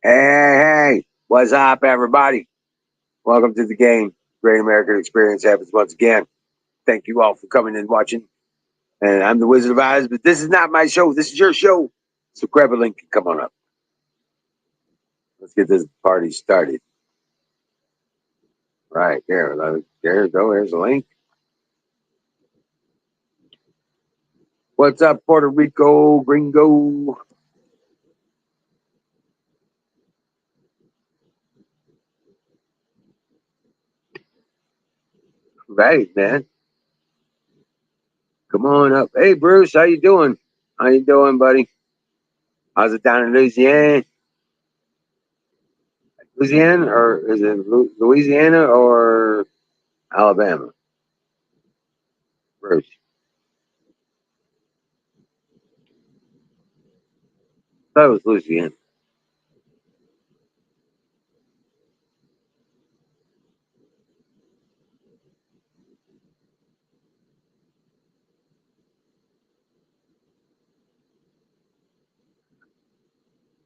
Hey, what's up, everybody? Welcome to the game. Great American Experience happens once again. Thank you all for coming and watching. And I'm the Wizard of Oz, but this is not my show. This is your show. So grab a link and come on up. Let's get this party started. Right there. There you go. There's a link. What's up, Puerto Rico, gringo? Right, man. Come on up. Hey, Bruce, how you doing? How you doing, buddy? How's it down in Louisiana? Louisiana, or is it Louisiana or Alabama? Bruce. I thought it was Louisiana.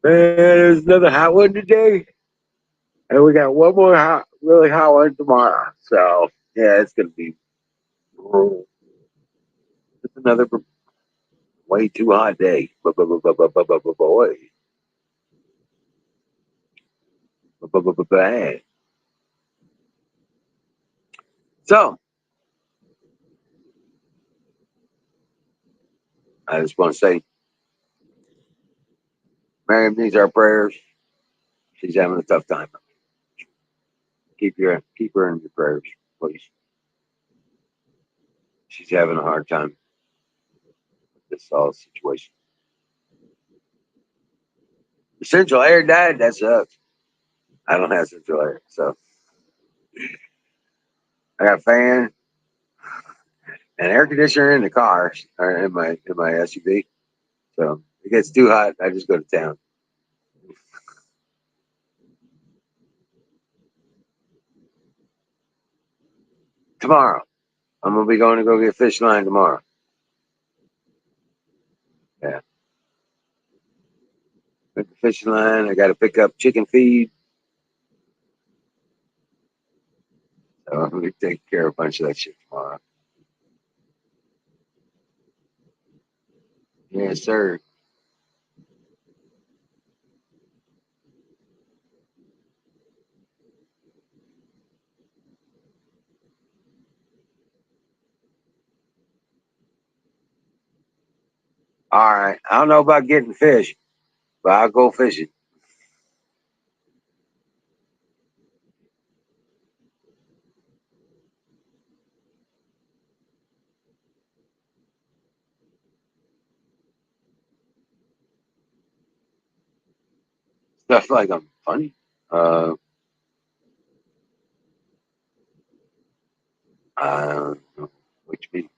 Man, there's another hot one today, and we got one more hot, really hot one tomorrow. So yeah, it's gonna be it's another way too hot day. Boy, bang. So I just want to say, Maryam needs our prayers. She's having a tough time. Keep her in your prayers, please. She's having a hard time with this all situation. The central air died. That sucks. I don't have central air, so I got a fan and air conditioner in the car or in my SUV. So if it gets too hot, I just go to town. Tomorrow, I'm gonna be going to go get fish line tomorrow. Yeah, with the fishing line, I got to pick up chicken feed. So I'm gonna be taking care of a bunch of that shit tomorrow. Yes, sir. All right. I don't know about getting fish, but I'll go fishing. Stuff like I'm funny. Uh, I don't know what you mean.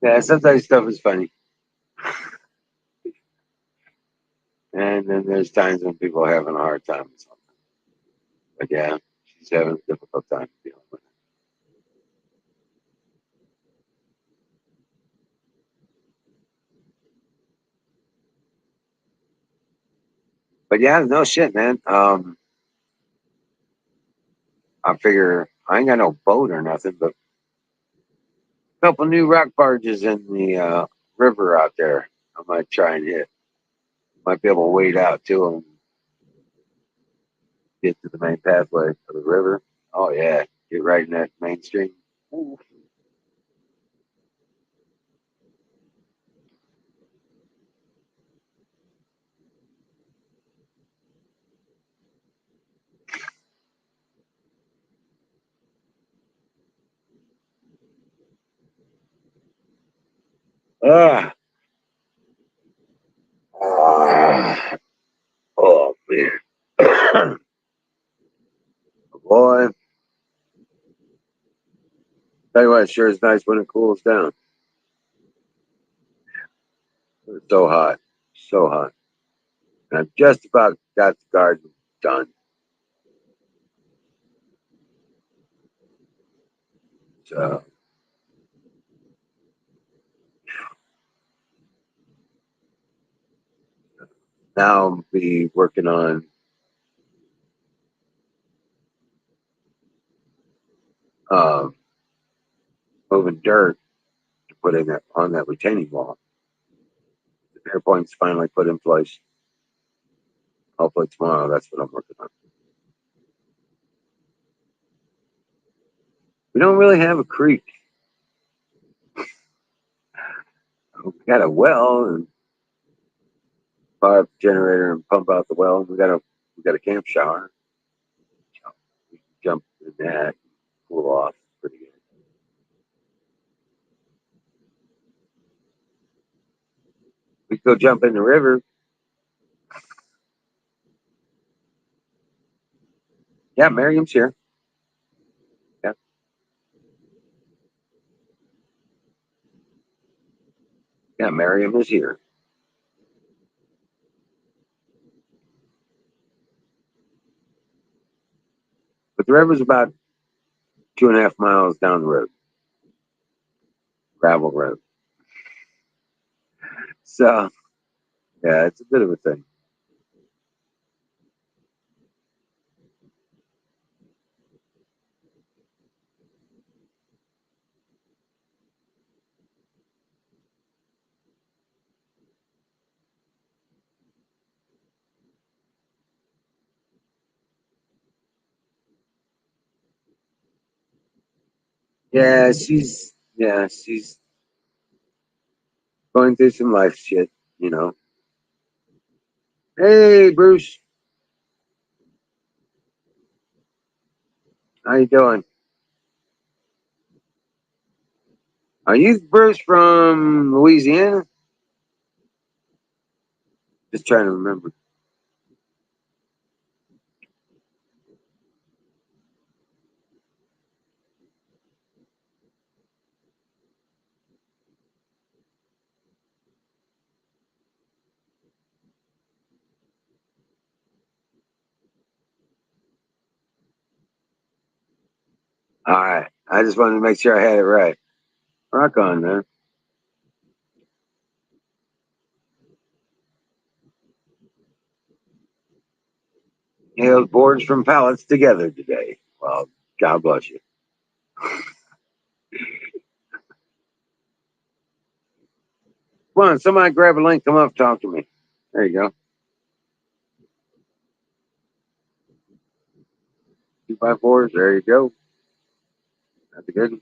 Yeah, sometimes stuff is funny, and then there's times when people are having a hard time with something. But yeah, she's having a difficult time dealing with it. But yeah, no shit, man. I figure I ain't got no boat or nothing, but a couple new rock barges in the river out there. I might try and hit. Might be able to wade out to them, get to the main pathway of the river. Oh yeah, get right in that main stream. Ooh. Ah, ah, oh man, boy. Tell you what, it sure is nice when it cools down. So hot, so hot. And I've just about got the garden done. So now I'll be working on um, moving dirt to put in that on that retaining wall. The pier point's finally put in place. Hopefully tomorrow. That's what I'm working on. We don't really have a creek. We got a well and fire up the generator and pump out the well. We got a camp shower. So we can jump in that, cool off pretty good. We could go jump in the river. Yeah, Maryam's here. Yeah, yeah, Maryam is here. But the river's about 2.5 miles down the road, gravel road. So yeah, it's a bit of a thing. Yeah, she's going through some life shit, you know. Hey, Bruce, how you doing? Are you Bruce from Louisiana? Just trying to remember. All right, I just wanted to make sure I had it right. Rock on, man. Nailed boards from pallets together today. Well, God bless you. Come on, somebody grab a link. Come up, talk to me. There you go. 2x4s. There you go. That's a good one.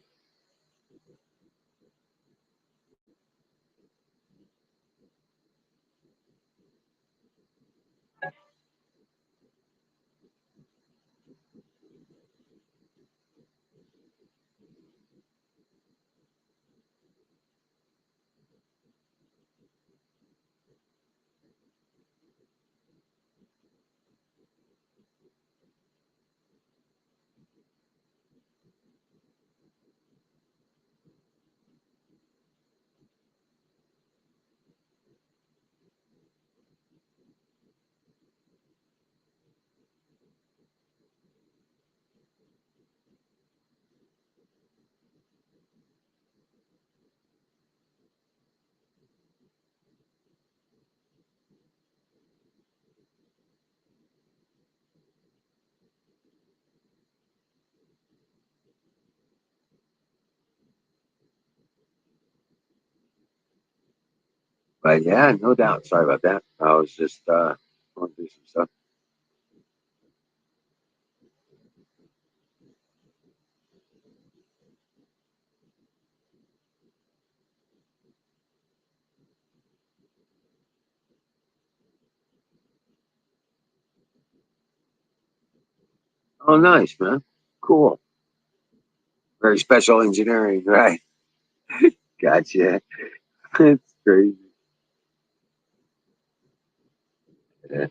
But yeah, no doubt. Sorry about that. I was just going through some stuff. Oh, nice, man. Cool. Very special engineering, right? Gotcha. It's crazy. Yeah.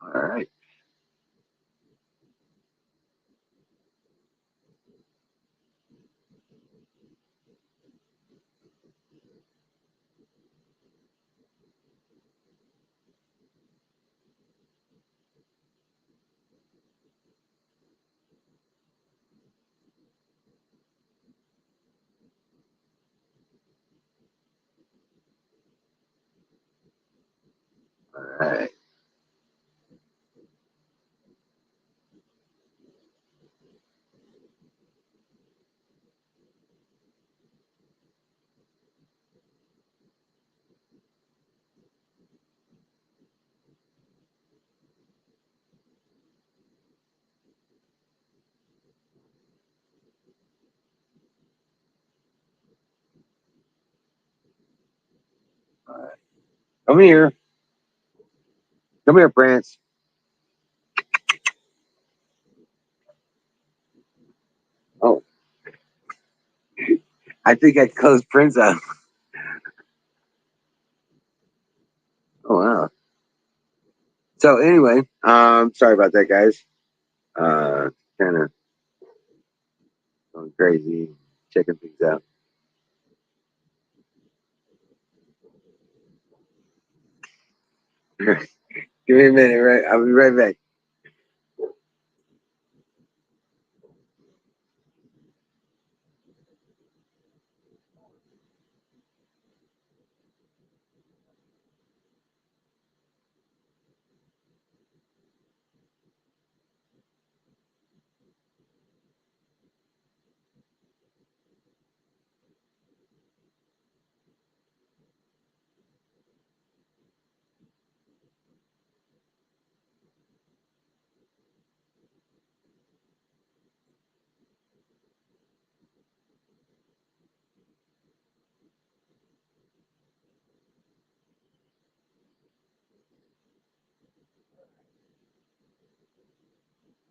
All right. All right. All right. Come here. Come here, Prince. Oh, I think I closed Prince out. Oh wow. So anyway, sorry about that, guys. Kind of going crazy, checking things out. Give me a minute, right? I'll be right back.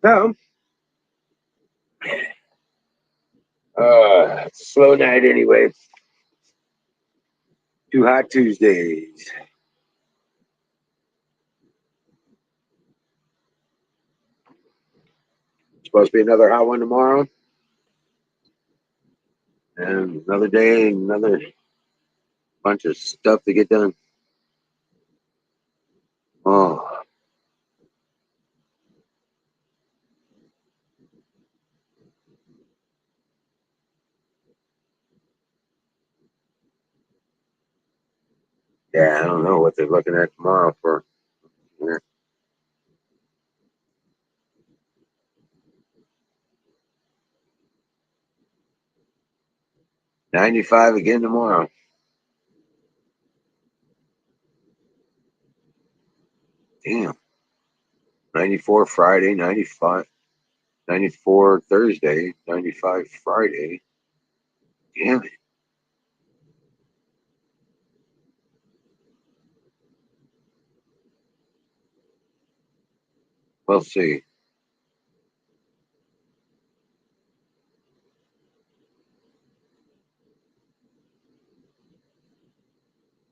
So, it's a slow night anyway. Two hot Tuesdays. Supposed to be another hot one tomorrow, and another day, another bunch of stuff to get done. Oh, yeah, I don't know what they're looking at tomorrow for. Yeah, 95 again tomorrow. Damn. 94 Friday, 95, 94 Thursday, 95 Friday. Damn it. We'll see.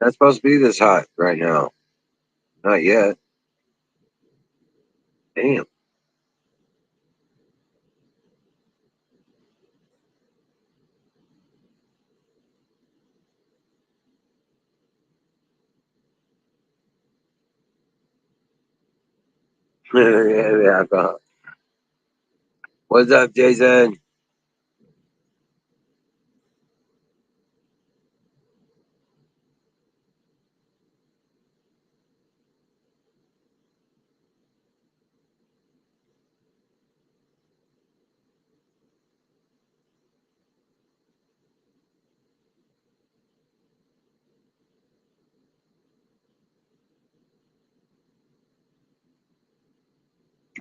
Not supposed to be this hot right now. Not yet. Damn. Yeah, yeah. What's up, Jason?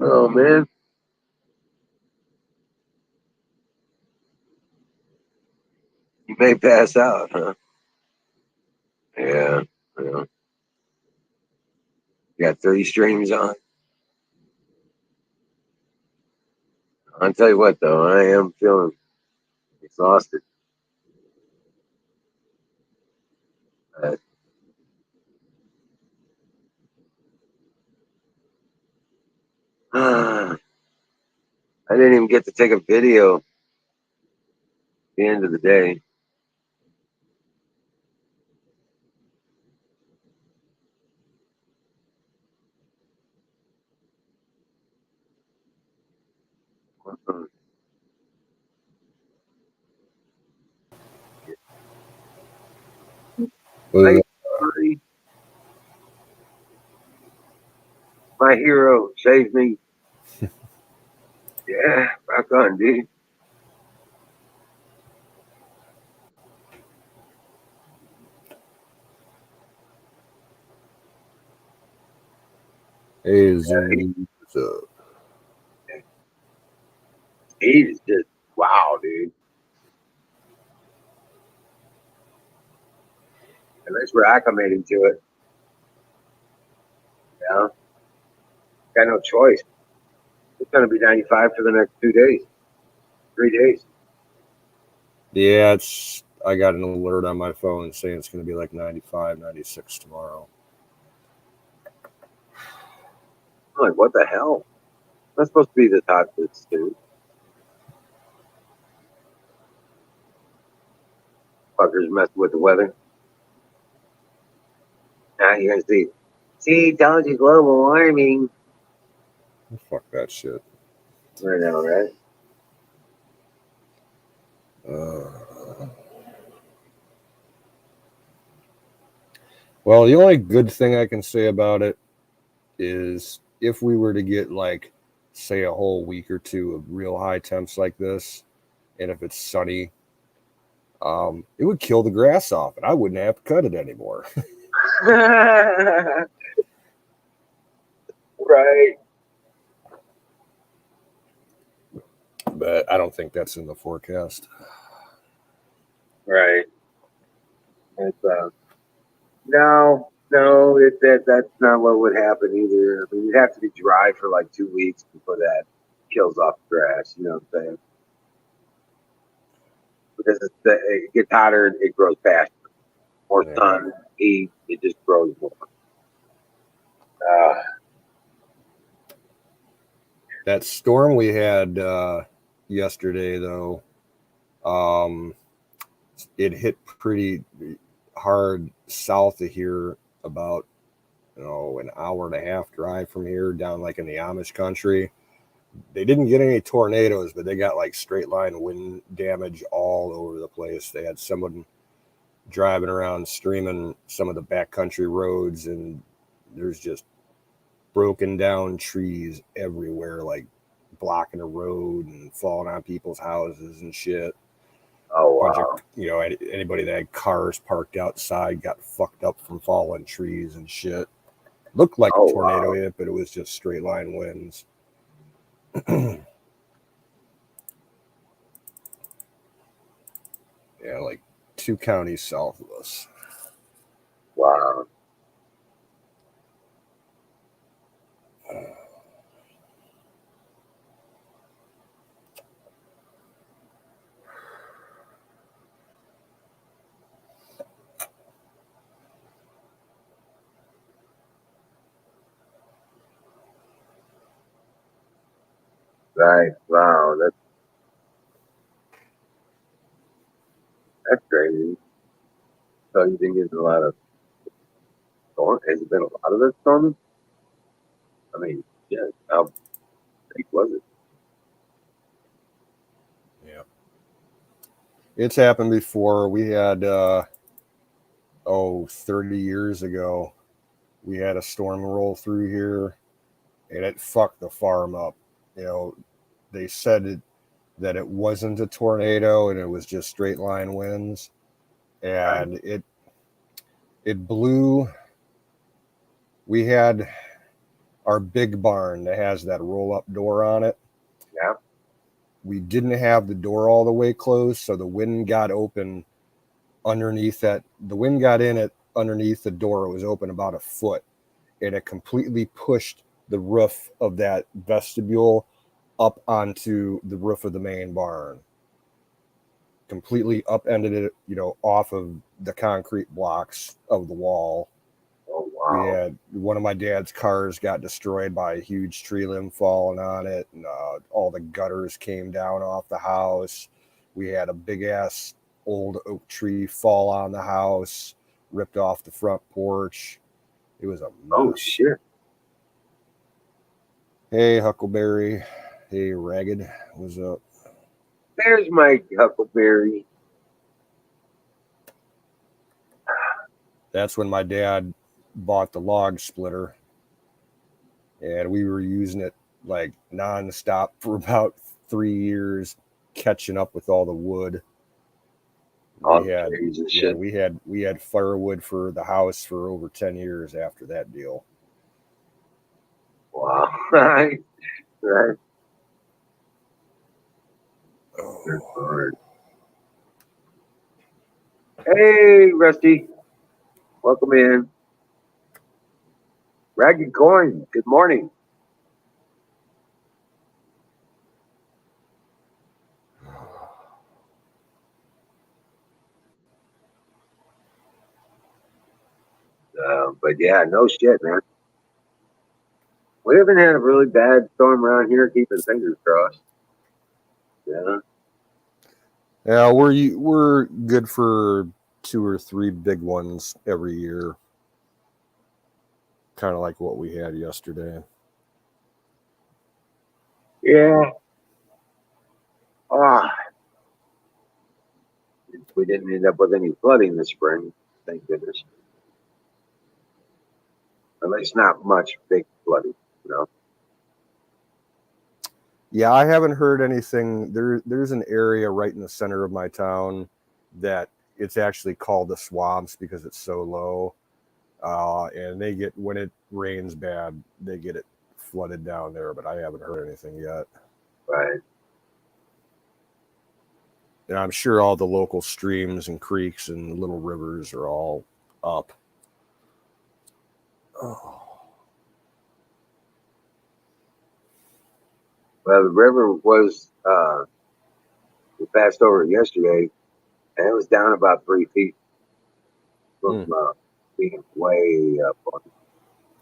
Oh, man. You may pass out, huh? Yeah. Yeah. You got 30 streams on. I'll tell you what, though, I am feeling exhausted. Uh, I didn't even get to take a video at the end of the day. Uh, My hero saved me. Yeah, rock on, dude. hey, Zoom. What's up? He's just wow, dude. At least we're acclimating to it. You know, got no choice. It's gonna be 95 for the next 2 days, 3 days. Yeah, it's. I got an alert on my phone saying it's going to be like 95, 96 tomorrow. I'm like, what the hell? That's supposed to be the top this, dude. Fuckers messing with the weather. Now you're gonna see. See, told you global warming. Fuck that shit. I know, right? Uh, well, the only good thing I can say about it is if we were to get like, say, a whole week or two of real high temps like this, and if it's sunny, it would kill the grass off, and I wouldn't have to cut it anymore. Right. But I don't think that's in the forecast. Right. It's no, that's not what would happen either. I mean, you'd have to be dry for like 2 weeks before that kills off the grass. You know what I'm saying? Because it gets hotter, it grows faster. More Yeah. sun, heat, it just grows more. Uh, That storm we had yesterday, though, um, it hit pretty hard south of here, about an hour and a half drive from here, down like in the Amish country. They didn't get any tornadoes, but they got like straight line wind damage all over the place. They had someone driving around streaming some of the backcountry roads, and there's just broken down trees everywhere, like blocking the road and falling on people's houses and shit. oh Bunch of wow. anybody that had cars parked outside got fucked up from falling trees and shit. Looked like a Oh tornado wow. hit, but it was just straight line winds. Yeah, like 2 counties south of us. Wow. Right. Wow. That's crazy. So you think there's a lot of storm? Has it been a lot of this storming? I mean, yeah. How big was it? Yeah. It's happened before. We had 30 years ago, we had a storm roll through here, and it fucked the farm up. They said that it wasn't a tornado and it was just straight line winds, Right. and it blew. We had our big barn that has that roll up door on it. Yeah. We didn't have the door all the way closed, so the wind got open underneath that. The wind got in it underneath the door. It was open about a foot, and it completely pushed the roof of that vestibule up onto the roof of the main barn. Completely upended it, off of the concrete blocks of the wall. Oh We Wow. had one of my dad's cars got destroyed by a huge tree limb falling on it, and all the gutters came down off the house. We had a big ass old oak tree fall on the house, ripped off the front porch. It was a Oh mess. shit. Hey, Huckleberry. Hey, Ragged. What's up? There's my Huckleberry. That's when my dad bought the log splitter, and we were using it like nonstop for about 3 years, catching up with all the wood. All We the had trees and yeah, shit. we had firewood for the house for over 10 years after that deal. Wow. Right. Right. Good Oh. Lord. Hey, Rusty. Welcome in. Ragged Coin. Good morning. But yeah, no shit, man. We haven't had a really bad storm around here. Keeping fingers crossed. Yeah. Yeah, we're good for 2 or 3 big ones every year, kind of like what we had yesterday. Yeah. Ah, we didn't end up with any flooding this spring. Thank goodness. At least not much big flooding. You know. Yeah, I haven't heard anything. There's an area right in the center of my town that it's actually called the swamps because it's so low. And they get, when it rains bad, they get it flooded down there, but I haven't heard anything yet. Right. And I'm sure all the local streams and creeks and little rivers are all up. Oh. Well, the river was. We passed over it yesterday, and it was down about 3 feet from being way up on.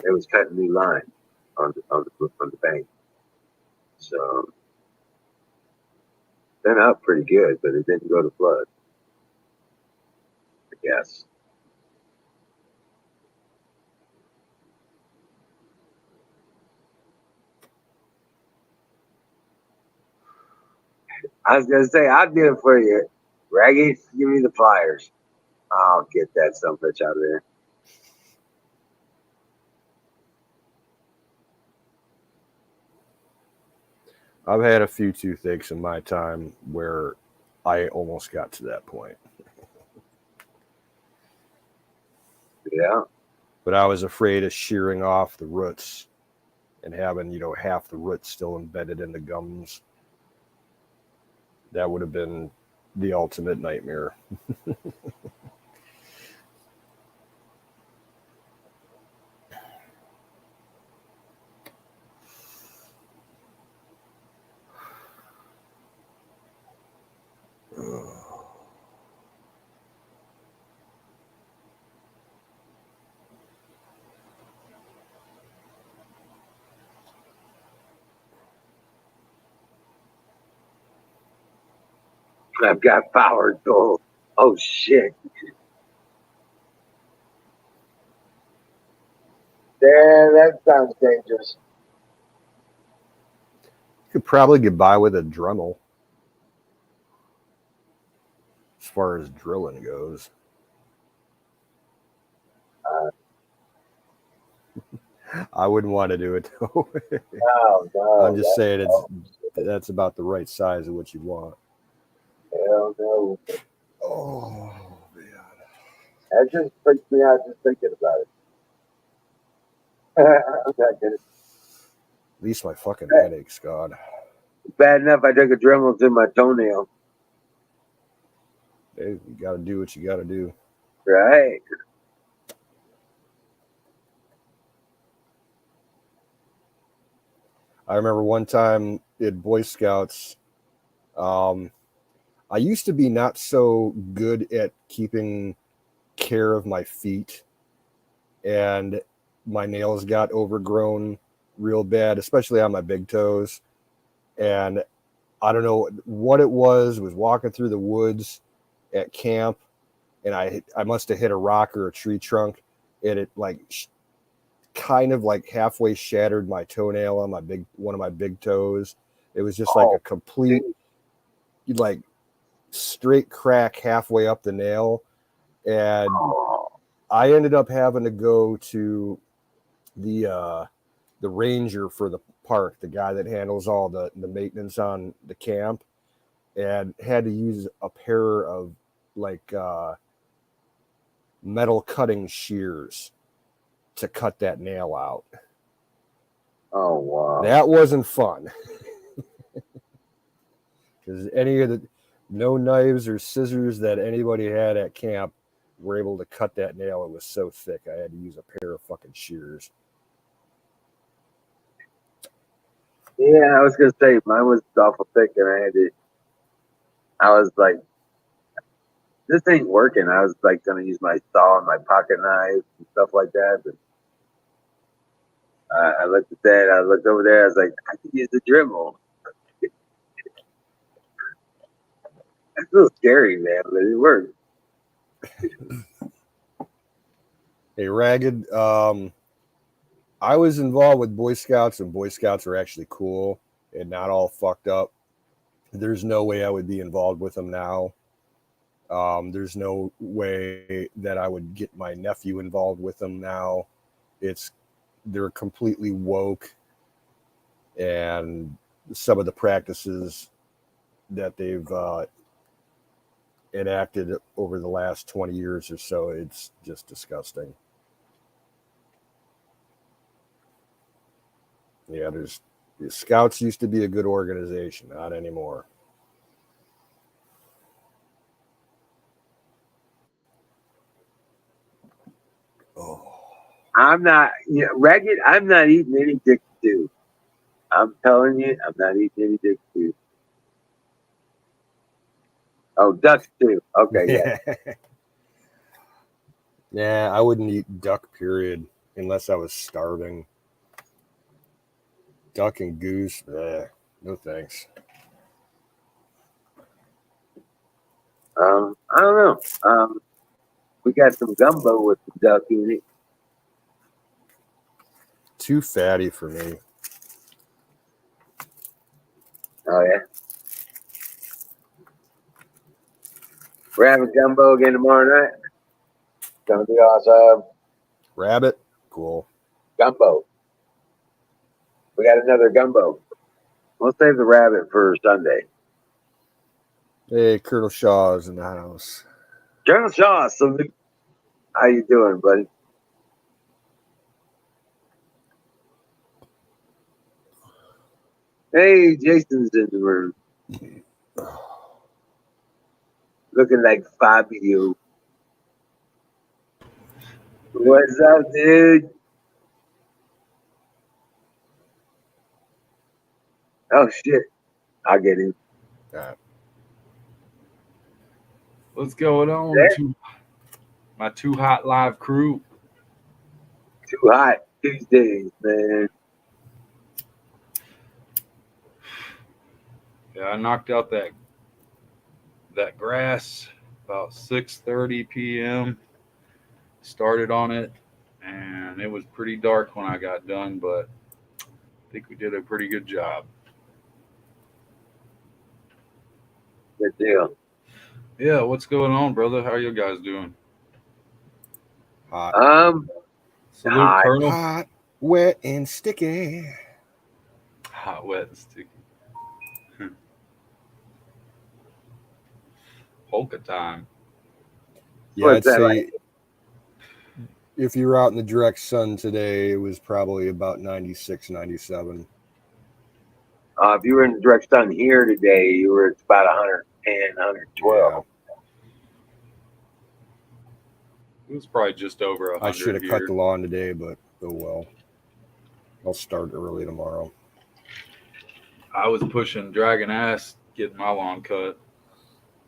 It was cutting new line on the bank. So been up pretty good, but it didn't go to flood. I guess. I was gonna say I'll do it for you, Raggy. Give me the pliers. I'll get that some bitch out of there. I've had a few toothaches in my time where I almost got to that point. Yeah. But I was afraid of shearing off the roots and having, half the roots still embedded in the gums. That would have been the ultimate nightmare. I've got power tools. Oh shit. Yeah, that sounds dangerous. You could probably get by with a Dremel as far as drilling goes. Uh, I wouldn't want to do it though. no, I'm no, just saying that's about the right size of what you want. hell no. Oh man. That just freaks me out just thinking about it. I'm not gonna. At least my fucking headaches, God. Bad enough I took a Dremel to my toenail. Hey, you got to do what you got to do. Right. I remember one time at Boy Scouts, I used to be not so good at keeping care of my feet. And my nails got overgrown real bad, especially on my big toes. And I don't know what it was walking through the woods at camp, and I must have hit a rock or a tree trunk, and it like kind of like halfway shattered my toenail on one of my big toes. It was just like a complete like straight crack halfway up the nail, and I ended up having to go to the ranger for the park, the guy that handles all the maintenance on the camp, and had to use a pair of like metal cutting shears to cut that nail out. Oh wow. That wasn't fun. Because no knives or scissors that anybody had at camp were able to cut that nail. It was so thick I had to use a pair of fucking shears. Yeah, I was gonna say mine was awful thick, and I was like, this ain't working. I was like gonna use my saw and my pocket knife and stuff like that, but I looked at that. I looked over there. I was like, I could use the Dremel. That's a little scary, man, but it worked. Hey, Ragged, I was involved with Boy Scouts, and Boy Scouts are actually cool and not all fucked up. There's no way I would be involved with them now. There's no way that I would get my nephew involved with them now. They're completely woke, and some of the practices that they've enacted over the last 20 years or so, it's just disgusting. Yeah, the Scouts used to be a good organization, not anymore. Oh. I'm not, Ragged. I'm not eating any dick stew. I'm telling you, I'm not eating any dick stew. Oh, duck stew. Okay, yeah. Yeah, I wouldn't eat duck, period, unless I was starving. Duck and goose, no thanks. I don't know. We got some gumbo with some duck in it. Too fatty for me. Oh yeah. We're having gumbo again tomorrow night. It's gonna be awesome. Rabbit, cool. Gumbo. We got another gumbo. We'll save the rabbit for Sunday. Hey, Colonel Shaw's in the house. Colonel Shaw, salute. How you doing, buddy? Hey, Jason's in the room. Looking like Fabio. What's up, dude? Oh shit. I'll get him. What's going on? My Too Hot Live crew. Too hot Tuesdays, man. Yeah, I knocked out that grass about 6:30 p.m. Started on it, and it was pretty dark when I got done, but I think we did a pretty good job. Good deal. Yeah, what's going on, brother? How are you guys doing? Hot. Salute, hot. Colonel. Hot, wet, and sticky. Hot, wet, and sticky. Polka time. Yeah, What's I'd that say like? if you were out in the direct sun today, it was probably about 96, 97. If you were in the direct sun here today, you were at about 110, 112. Yeah. It was probably just over I should 100 have cut here. the lawn today, but oh well. I'll start early tomorrow. I was pushing dragon ass getting my lawn cut.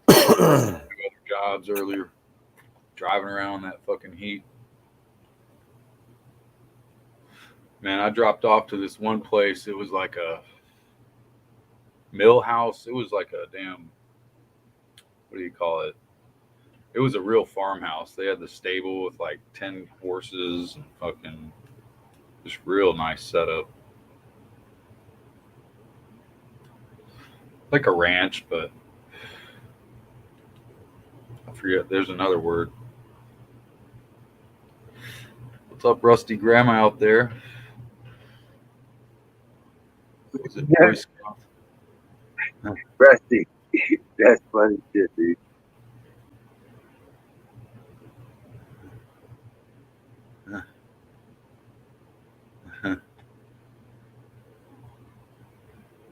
Other jobs earlier, driving around in that fucking heat. Man, I dropped off to this one place. It was like a mill house. It was like a damn, what do you call it? It was a real farmhouse. They had the stable with like 10 horses and fucking just real nice setup. Like a ranch, but I forget. There's another word. What's up, Rusty Grandma out there? Was it Yeah. Boy Scout? Rusty. That's funny shit, dude.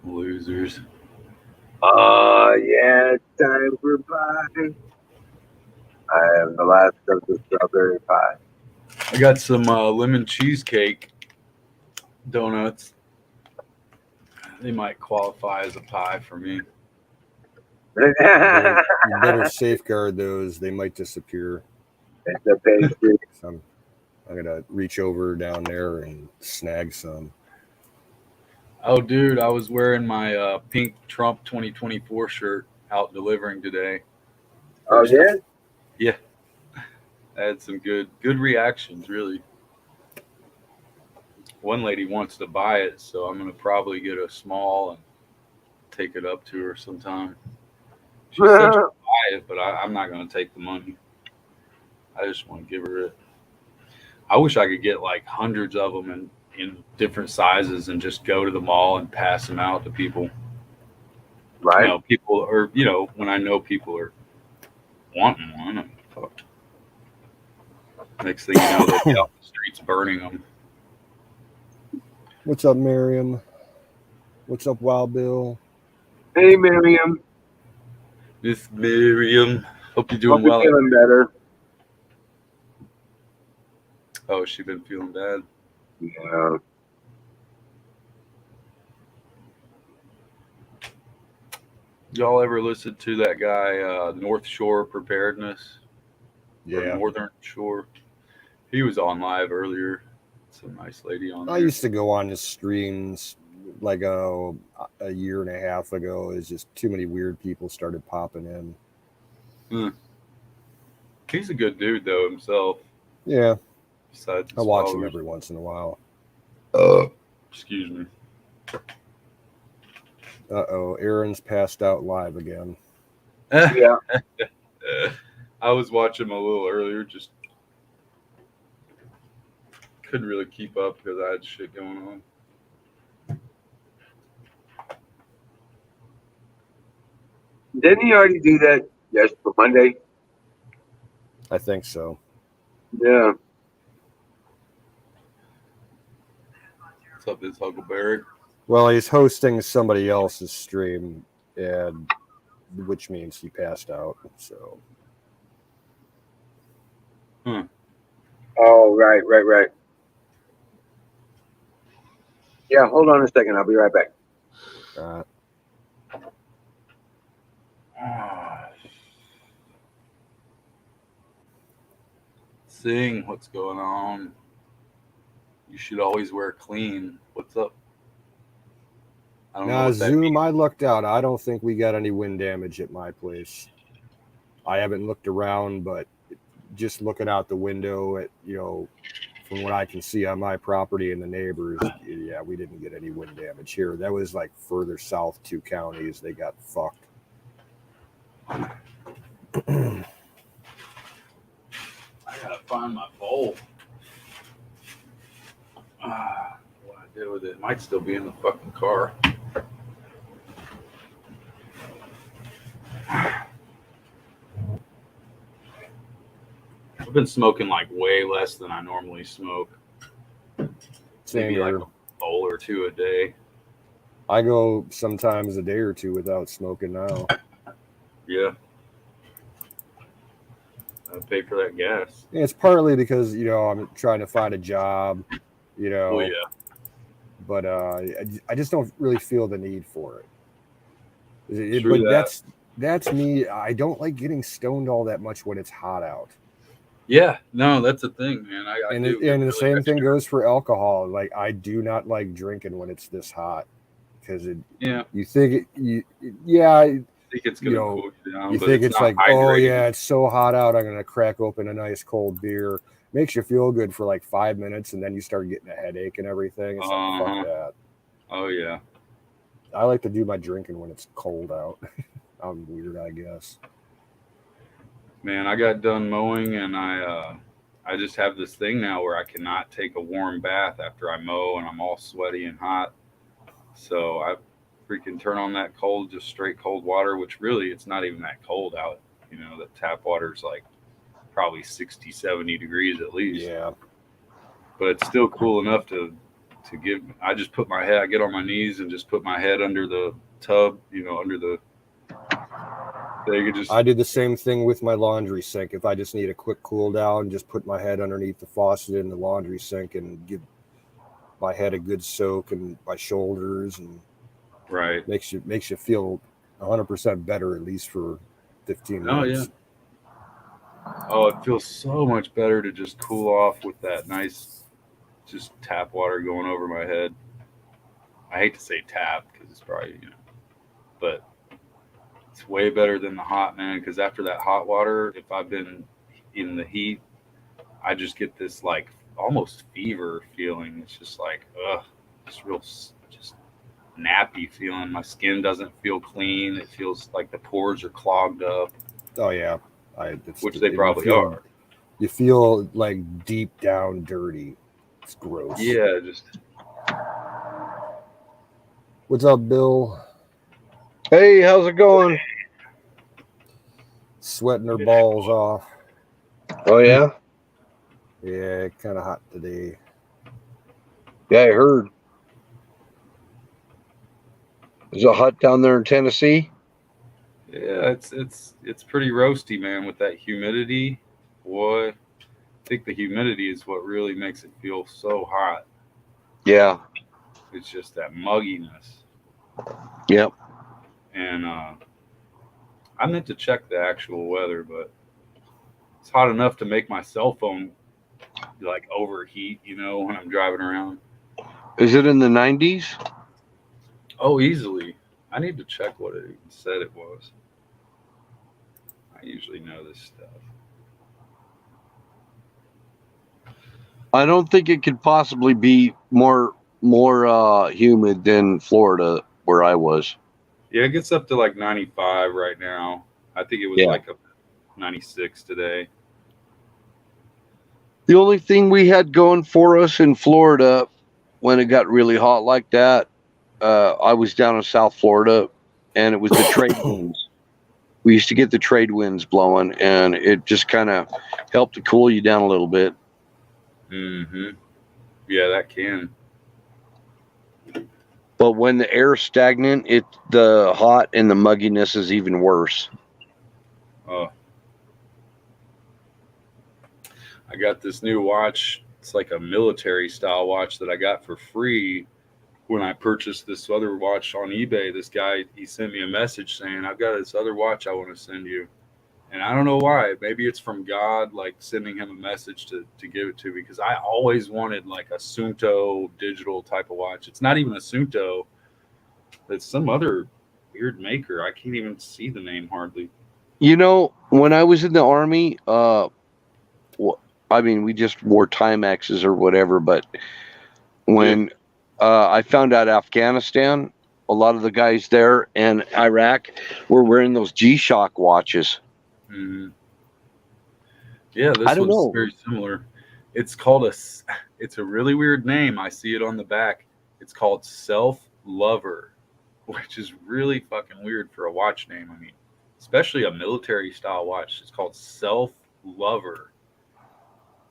Losers. Yeah, it's time for pie. I am the last of the strawberry pie. I got some lemon cheesecake donuts. They might qualify as a pie for me. You better safeguard those. They might disappear. It's a pastry. So I'm gonna reach over down there and snag some. Oh, dude, I was wearing my pink Trump 2024 shirt out delivering today. Oh, yeah? Yeah. I had some good reactions, really. One lady wants to buy it, so I'm going to probably get a small and take it up to her sometime. She said she'll buy it, but I'm not going to take the money. I just want to give her it. I wish I could get like hundreds of them in different sizes and just go to the mall and pass them out to people. Right. You know, people are, you know, when I know people are wanting one, I'm fucked. Next thing you know, they'll be out in the streets burning them. What's up, Maryam? What's up, Wild Bill? Hey, Maryam. Miss Maryam. Hope you're doing Hope well. you're feeling better. Oh, has she been feeling bad? Yeah. Y'all ever listen to that guy, North Shore Preparedness? Or Yeah. Northern Shore? He was on live earlier. Some nice lady on there. I used to go on his streams like a year and a half ago. It's just too many weird people started popping in. He's a good dude, though, himself. Yeah. Besides his I watch followers. him every once in a while. Excuse me. Uh-oh, Aaron's passed out live again. Yeah. I was watching him a little earlier, just couldn't really keep up because I had shit going on. Didn't he already do that for Monday? I think so. Yeah. What's up, this Huckleberry? Well, he's hosting somebody else's stream, and which means he passed out. So. Oh, right. Yeah, hold on a second. I'll be right back. Sing, what's going on? You should always wear clean. What's up? I don't know Now, what that Zoom, means. I looked out. I don't think we got any wind damage at my place. I haven't looked around, but just looking out the window at, from what I can see on my property and the neighbors, yeah, we didn't get any wind damage here. That was like further south 2 counties. They got fucked. I gotta find my bowl. What I did with it might still be in the fucking car. I've been smoking like way less than I normally smoke. Same Maybe like here. a bowl or 2 a day. I go sometimes a day or 2 without smoking now. Yeah. I pay for that gas. And it's partly because, I'm trying to find a job, Oh yeah. But I just don't really feel the need for it. True But that. that's me. I don't like getting stoned all that much when it's hot out. Yeah, no, that's a thing, man. I And do get the really same thing extra. goes for alcohol. Like I do not like drinking when it's this hot because Yeah, you think yeah, I think it's you gonna know, cool you down, you but think it's it's not like, oh hydrating. yeah, it's so hot out, I'm gonna crack open a nice cold beer. Makes you feel good for like 5 minutes, and then you start getting a headache and everything. It's like fuck Uh-huh. that. Oh yeah. I like to do my drinking when it's cold out. I'm weird, I guess. Man, I got done mowing and I just have this thing now where I cannot take a warm bath after I mow and I'm all sweaty and hot. So I freaking turn on that cold, just straight cold water, which really it's not even that cold out. You know, the tap water's like probably 60, 70 degrees at least. Yeah, But it's still cool enough to give. I just put my head, I get on my knees and just put my head under the tub, under the, they could just, I did the same thing with my laundry sink. If I just need a quick cool down, just put my head underneath the faucet in the laundry sink and give my head a good soak and my shoulders, and right. makes you feel 100% better at least for 15 Oh, yeah. minutes. Oh, it feels so much better to just cool off with that nice, just tap water going over my head. I hate to say tap because it's probably, but it's way better than the hot, man. Because after that hot water, if I've been in the heat, I just get this like almost fever feeling. It's just like, ugh, just real, just nappy feeling. My skin doesn't feel clean. It feels like the pores are clogged up, Oh yeah, which they and probably are. you feel like deep down dirty. It's gross. Yeah, just What's up, Bill? Hey, how's it going? Sweating her balls off. Oh yeah, Yeah, kind of hot today. yeah, I heard. Is it hot down there in Tennessee? yeah, it's pretty roasty, man, with that humidity. Boy, I think the humidity is what really makes it feel so hot. Yeah, It's just that mugginess. yep. And I meant to check the actual weather, but it's hot enough to make my cell phone like overheat, when I'm driving around. Is it in the 90s? Oh, easily. I need to check what it even said it was. I usually know this stuff. I don't think it could possibly be more humid than Florida where I was. Yeah, it gets up to like 95 right now. I think it was Yeah. like a 96 today. The only thing we had going for us in Florida when it got really hot like that, I was down in South Florida, and it was the trade winds. We used to get the trade winds blowing, and it just kind of helped to cool you down a little bit. Mm-hmm. Yeah, that can. But when the air's stagnant, the hot and the mugginess is even worse. Oh, I got this new watch. It's like a military style watch that I got for free when I purchased this other watch on eBay. This guy, he sent me a message saying, I've got this other watch I want to send you. And I don't know why. Maybe it's from God, like sending him a message to give it to me, because I always wanted like a Sunto digital type of watch. It's not even a Sunto, it's some other weird maker. I can't even see the name hardly. You know, when I was in the army, I mean, we just wore Timexes or whatever. But Yeah. when I found out Afghanistan, a lot of the guys there and Iraq were wearing those G-Shock watches. Hmm. Yeah, I this don't one's know. very similar. It's called it's a really weird name. I see it on the back. It's called Self Lover, which is really fucking weird for a watch name. I mean, especially a military style watch. It's called Self Lover,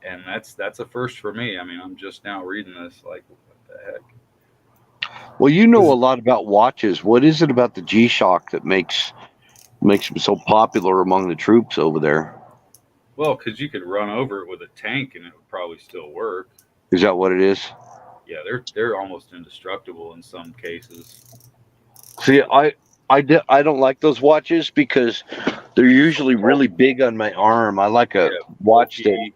and that's a first for me. I mean, I'm just now reading this. Like, what the heck? Well, you know Is a lot about watches. What is it about the G-Shock that makes them so popular among the troops over there? Well, because you could run over it with a tank and it would probably still work. Is that what it is? Yeah, they're almost indestructible in some cases. See, I don't like those watches because They're usually really big on my arm. I like a watch that.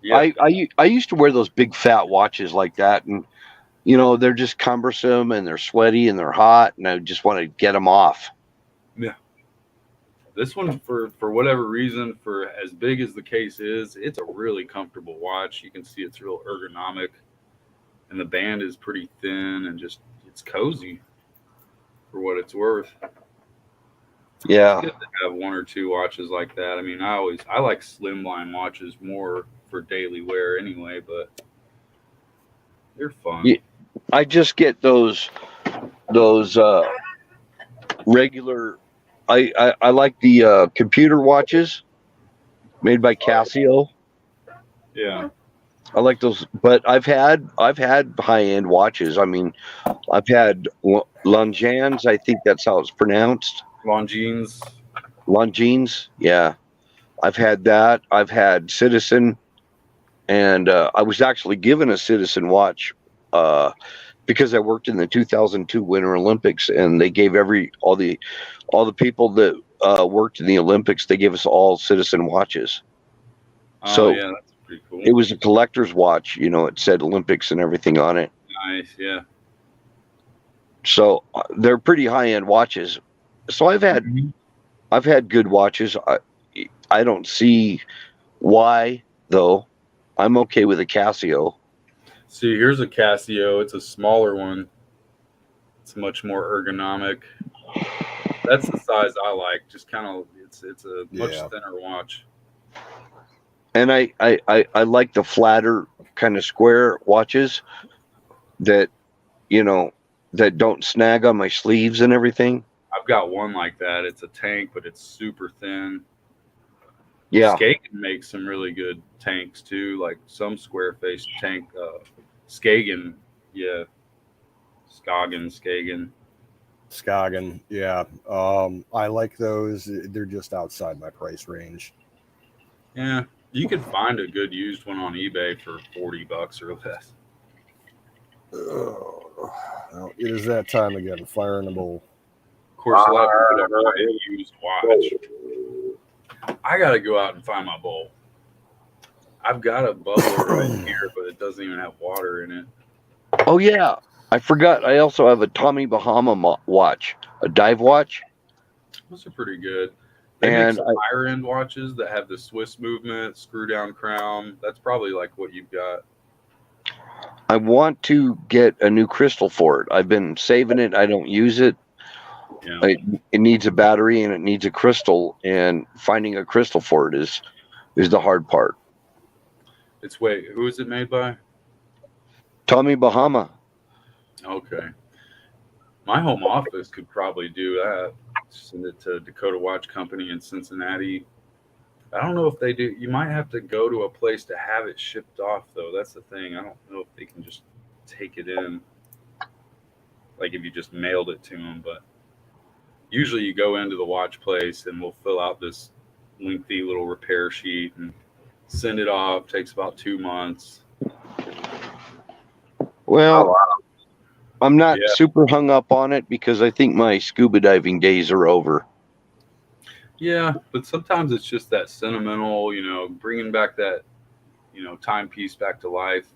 Yeah. I used to wear those big fat watches like that, and you know they're just cumbersome and they're sweaty and they're hot, and I just want to get them off. Yeah. This one, for whatever reason, for as big as the case is, it's a really comfortable watch. You can see it's real ergonomic, and the band is pretty thin and just it's cozy for what it's worth. Yeah. It's good to have one or two watches like that. I mean, I like slimline watches more for daily wear anyway, but they're fun. Yeah. I just get those regular. I like the computer watches made by Casio. Yeah. I like those, but I've had high end watches. I mean, I've had Longines. I think that's how it's pronounced. Longines. Longines. Yeah, I've had that. I've had Citizen, and I was actually given a Citizen watch because I worked in the 2002 Winter Olympics, and they gave all the people that worked in the Olympics. They gave us all Citizen watches. Oh, So yeah, that's pretty cool. it was a collector's watch. You know, it said Olympics and everything on it. Nice, yeah. So they're pretty high end watches. So I've had good watches. I don't see why though. I'm okay with a Casio. See, here's a Casio. It's a smaller one. It's much more ergonomic. That's the size I like. Just kind of, it's a much thinner watch. And I like the flatter kind of square watches that, you know, that don't snag on my sleeves and everything. I've got one like that. It's a tank, but it's super thin. Yeah. Skagen makes some really good tanks too, like some square face tank. Skagen, yeah. Skagen. Yeah. I like those. They're just outside my price range. Yeah. You could find a good used one on eBay for $40 or less. Well, it is that time again. Fire in the bowl. Of course, a lot of people don't buy a used watch. I got to go out and find my bowl. I've got a bubbler right here, but it doesn't even have water in it. Oh yeah, I forgot. I also have a Tommy Bahama watch, a dive watch. Those are pretty good. They make some higher end watches that have the Swiss movement, screw down crown. That's probably like what you've got. I want to get a new crystal for it. I've been saving it. I don't use it. Yeah. It needs a battery and it needs a crystal, and finding a crystal for it is the hard part. Who is it made by? Tommy Bahama. Okay. My home office could probably do that. Send it to Dakota Watch Company in Cincinnati. I don't know if they do. You might have to go to a place to have it shipped off, though. That's the thing. I don't know if they can just take it in, like if you just mailed it to them. But usually you go into the watch place and we'll fill out this lengthy little repair sheet and send it off. Takes about 2 months. Well, I'm not super hung up on it because I think my scuba diving days are over. Yeah, but sometimes it's just that sentimental, bringing back that, timepiece back to life.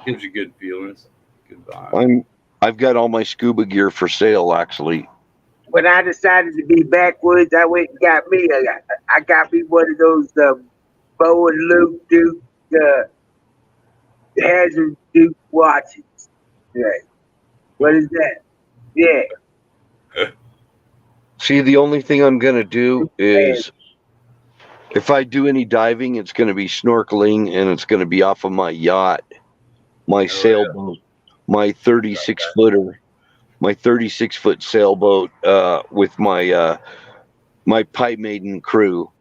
Gives you good feelings, good vibes. I've got all my scuba gear for sale, actually. When I decided to be backwoods, I went and got me. I got me one of those Bo and Luke Duke Hazard Duke watches. Yeah. What is that? Yeah. See, the only thing I'm going to do is if I do any diving, it's going to be snorkeling and it's going to be off of my yacht, my sailboat, my 36-footer, my 36-foot sailboat with my my Pie Maiden crew.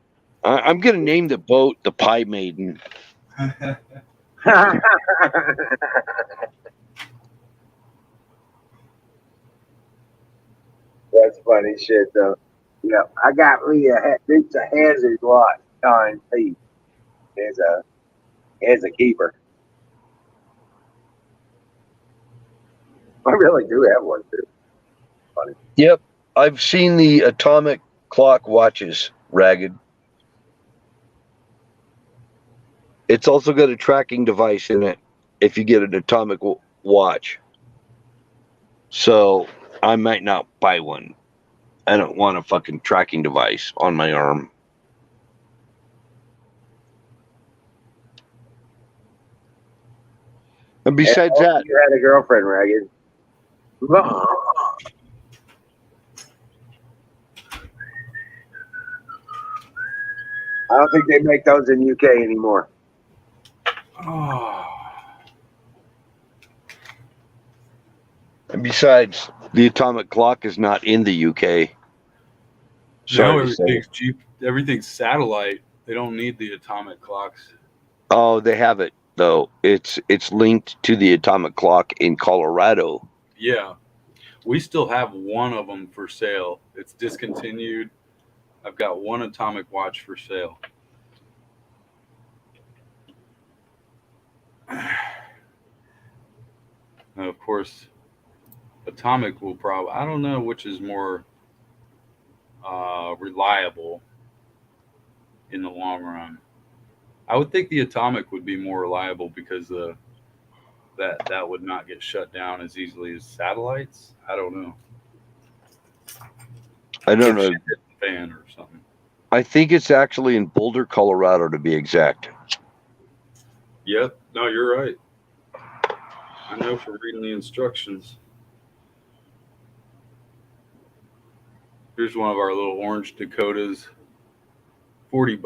I'm going to name the boat the Pie Maiden. That's funny shit, though. Yeah, I got me it's a Hazard watch on feet. Here's a keeper. I really do have one too. Funny. Yep. I've seen the atomic clock watches, Ragged. It's also got a tracking device in it if you get an atomic watch. So I might not buy one. I don't want a fucking tracking device on my arm. And besides that, you had a girlfriend, Ragged. I don't think they make those in UK anymore. Oh, and besides, the atomic clock is not in the UK. now Sorry to say. everything's cheap. Everything's satellite. They don't need the atomic clocks. Oh, they have it though. It's linked to the atomic clock in Colorado. Yeah, we still have one of them for sale. It's discontinued. I've got one atomic watch for sale. Now, of course, atomic will probably, I don't know which is more reliable in the long run. I would think the atomic would be more reliable because that would not get shut down as easily as satellites. I don't know. I don't If know. shit hit the fan or something. I think it's actually in Boulder, Colorado, to be exact. Yep. No, you're right. I know from reading the instructions. Here's one of our little orange Dakotas, $40,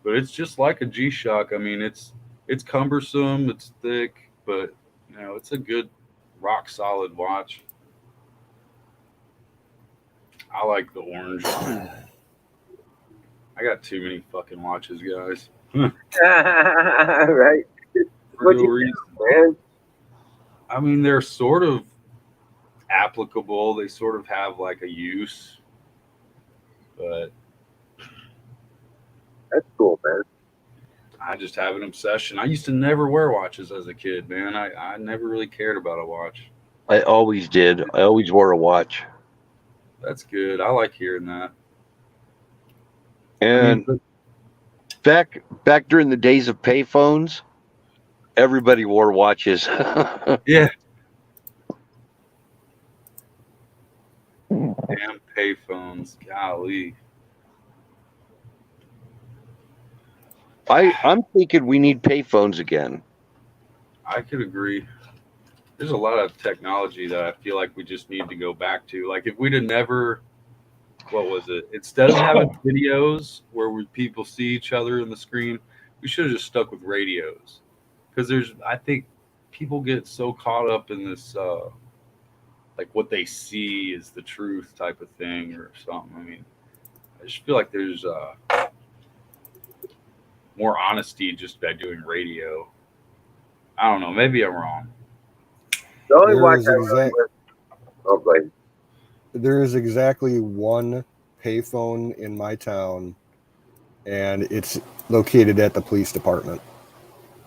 but it's just like a G-Shock. I mean, it's cumbersome, it's thick, but it's a good rock solid watch. I like the orange one. I got too many fucking watches, guys. Right. For What no you reason. do, man? I mean, they're sort of applicable. They sort of have like a use, but That's cool, man. I just have an obsession. I used to never wear watches as a kid, man. I never really cared about a watch. I always did. I always wore a watch. That's good. I like hearing that. And back during the days of payphones, everybody wore watches. Yeah. Damn payphones. Golly. I'm thinking we need payphones again. I could agree. There's a lot of technology that I feel like we just need to go back to. Like if we'd have never, what was it? Instead of having videos where people see each other in the screen, we should have just stuck with radios. Because I think people get so caught up in this, like what they see is the truth type of thing or something. I mean, I just feel like there's more honesty just by doing radio. I don't know. Maybe I'm wrong. The only There watch is I really wear. There is exactly one payphone in my town, and it's located at the police department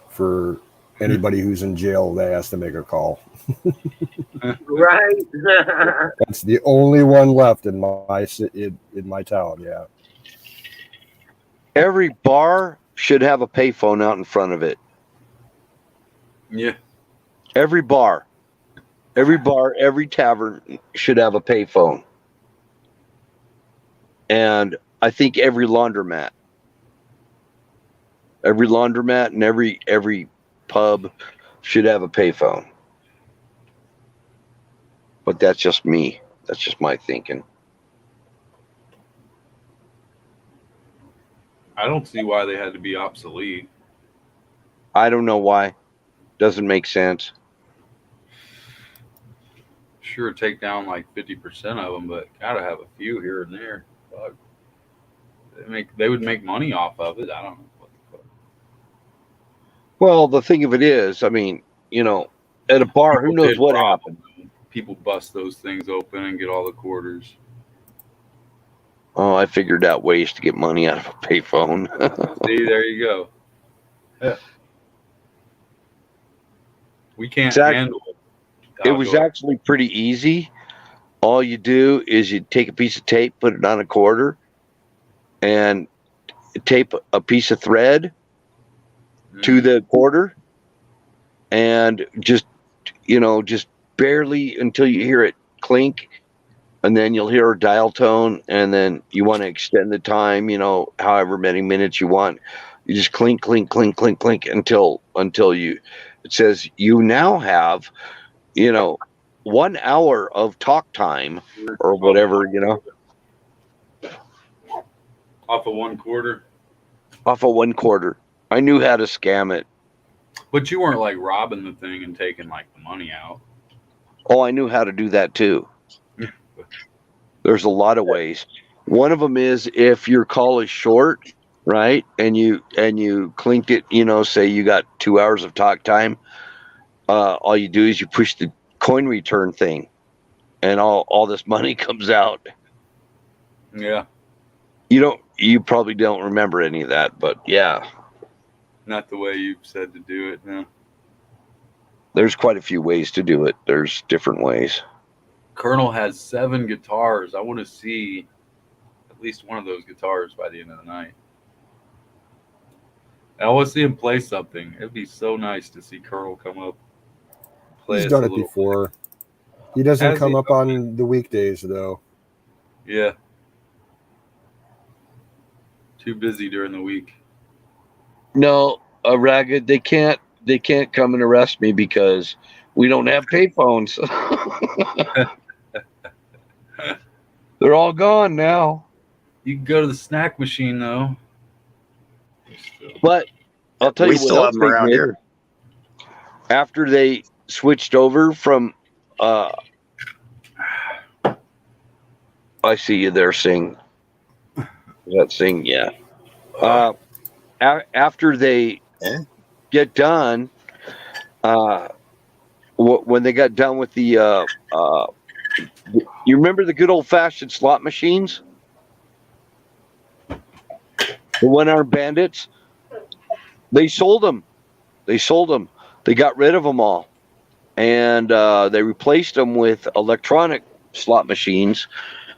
for anybody who's in jail that has to make a call. Right. That's the only one left in my town. Yeah. Every bar should have a payphone out in front of it. Yeah. Every bar, every tavern should have a payphone. And I think every laundromat and every pub should have a payphone. But that's just me. That's just my thinking. I don't see why they had to be obsolete. I don't know why. Doesn't make sense. Sure, take down like 50% of them, but gotta have a few here and there. Fuck. They would make money off of it. I don't know what the fuck. Well, the thing of it is, I mean, at a bar, who knows what happened? People bust those things open and get all the quarters. Oh, I figured out ways to get money out of a payphone. See, there you go. Yeah. We can't handle it. It was actually pretty easy. all you do is you take a piece of tape, put it on a quarter, and tape a piece of thread to the quarter, and just barely until you hear it clink, and then you'll hear a dial tone, and then you want to extend the time, however many minutes you want. You just clink, clink, clink, clink, clink until it says you now have, 1 hour of talk time or whatever, Off of 1/4. off of 1/4. I knew how to scam it. But you weren't like robbing the thing and taking like the money out. Oh, I knew how to do that too. There's a lot of ways. One of them is if your call is short, right, and you clinked it, say you got 2 hours of talk time. All you do is you push the coin return thing, and all this money comes out. Yeah. You probably don't remember any of that, but yeah. Not the way you said to do it, no. There's quite a few ways to do it. There's different ways. Colonel has 7 guitars. I want to see at least one of those guitars by the end of the night. I want to see him play something. It'd be so nice to see Colonel come up. Play He's us done a it little before. He doesn't Has come he? up on the weekdays though. Yeah. Too busy during the week. No, Ragged, they can't come and arrest me because we don't have payphones. They're all gone now. You can go to the snack machine though. But I'll tell We you what still else have them they around did. here. After they switched over from I see you there, Sing. Is that Sing? Yeah. After they get done, when they got done with the you remember the good old fashioned slot machines, the 1-armed bandits? They sold them. They got rid of them all, and they replaced them with electronic slot machines.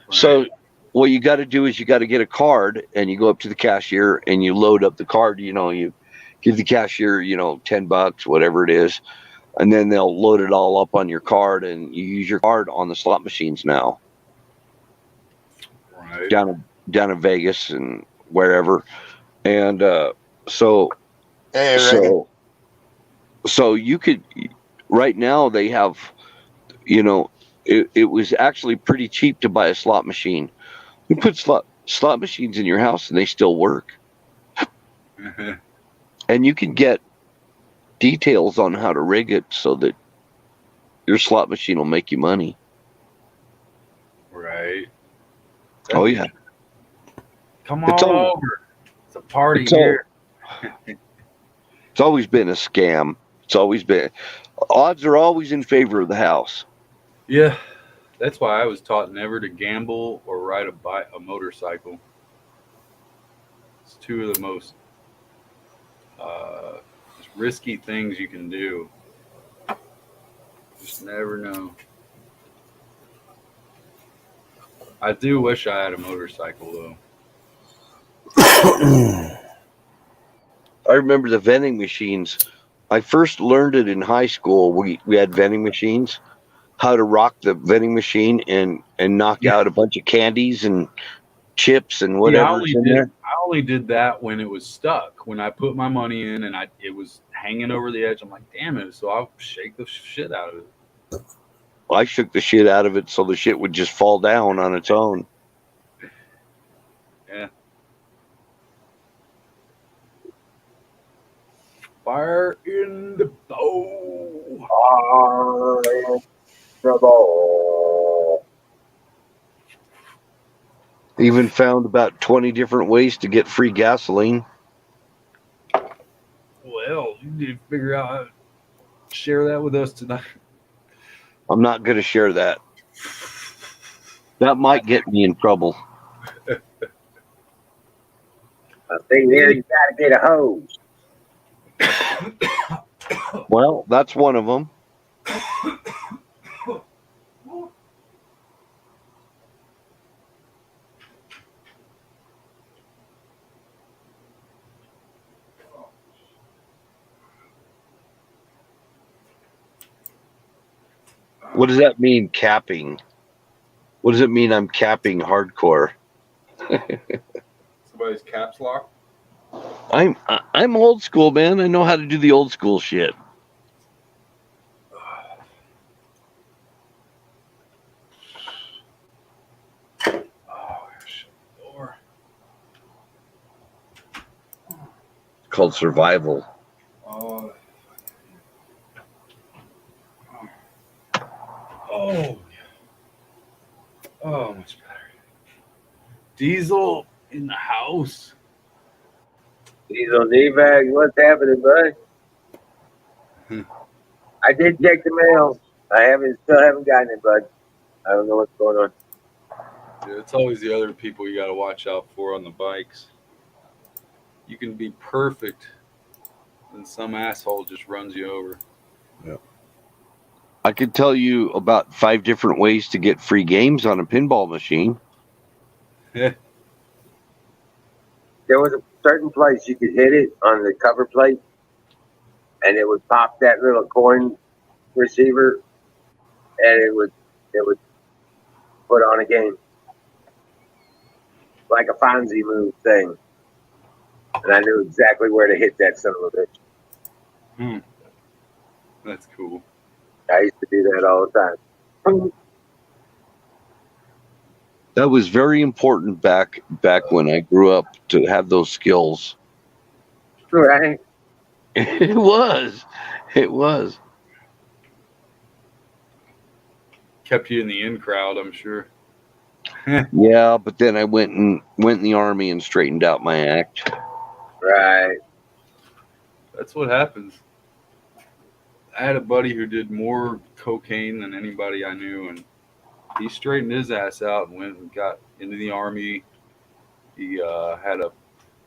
Right. So what you got to do is you got to get a card, and you go up to the cashier and you load up the card. You give the cashier, $10, whatever it is, and then they'll load it all up on your card, and you use your card on the slot machines now. Right. Down in Vegas and wherever, and so you could, right now they have, it was actually pretty cheap to buy a slot machine. You put slot machines in your house and they still work. And you can get details on how to rig it so that your slot machine will make you money. Right. Oh yeah. Come on over. It's a party here. It's always been a scam. It's always been. Odds are always in favor of the house. Yeah. That's why I was taught never to gamble or ride a motorcycle. It's 2 of the most just risky things you can do. Just never know. I do wish I had a motorcycle though. I remember the vending machines. I first learned it in high school. We had vending machines. How to rock the vending machine and knock out a bunch of candies and chips and whatever in there. I only did that when it was stuck. When I put my money in and it was hanging over the edge, I'm like, damn it. So I'll shake the shit out of it. I shook the shit out of it so the shit would just fall down on its own. Yeah. Fire in the bowl. Even found about 20 different ways to get free gasoline. Well, you need to figure out how to share that with us tonight. I'm not going to share that. That might get me in trouble. I think here you got to get a hose. Well, that's one of them. What does that mean, capping? What does it mean I'm capping hardcore? Somebody's caps lock. I'm old school, man. I know how to do the old school shit. Oh, shut the door. It's called survival. Oh. Oh. Oh, much better. Diesel in the house. Diesel D-Bag, what's happening, bud? I did check the mail. Still haven't gotten it, bud. I don't know what's going on. Yeah, it's always the other people you got to watch out for on the bikes. You can be perfect, and some asshole just runs you over. I could tell you about 5 different ways to get free games on a pinball machine. There was a certain place you could hit it on the cover plate, and it would pop that little coin receiver, and it would put on a game like a Fonzie move thing. And I knew exactly where to hit that son of a bitch. That's cool. I used to do that all the time. That was very important back when I grew up to have those skills. Right? It was. Kept you in the in crowd, I'm sure. Yeah, but then I went in the army and straightened out my act. Right. That's what happens. I had a buddy who did more cocaine than anybody I knew, and he straightened his ass out and went and got into the army. He had a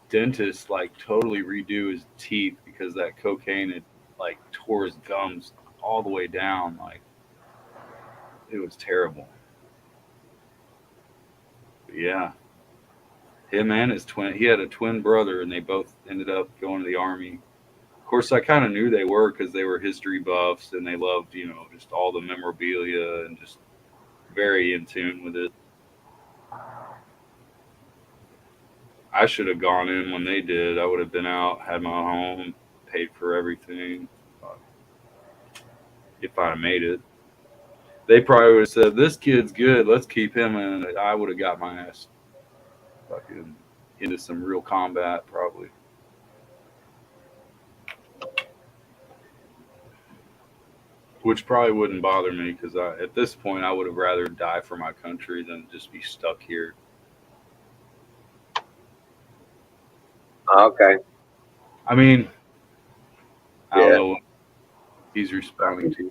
dentist like totally redo his teeth because that cocaine had like tore his gums all the way down. Like it was terrible. But yeah, him and his twin. He had a twin brother, and they both ended up going to the army. Of course, I kind of knew they were because they were history buffs and they loved, just all the memorabilia and just very in tune with it. I should have gone in when they did. I would have been out, had my home, paid for everything. If I made it, they probably would have said, "This kid's good. Let's keep him." And I would have got my ass fucking into some real combat, probably. Which probably wouldn't bother me because at this point, I would have rather die for my country than just be stuck here. Okay. I mean, I don't Yeah. know what he's responding to.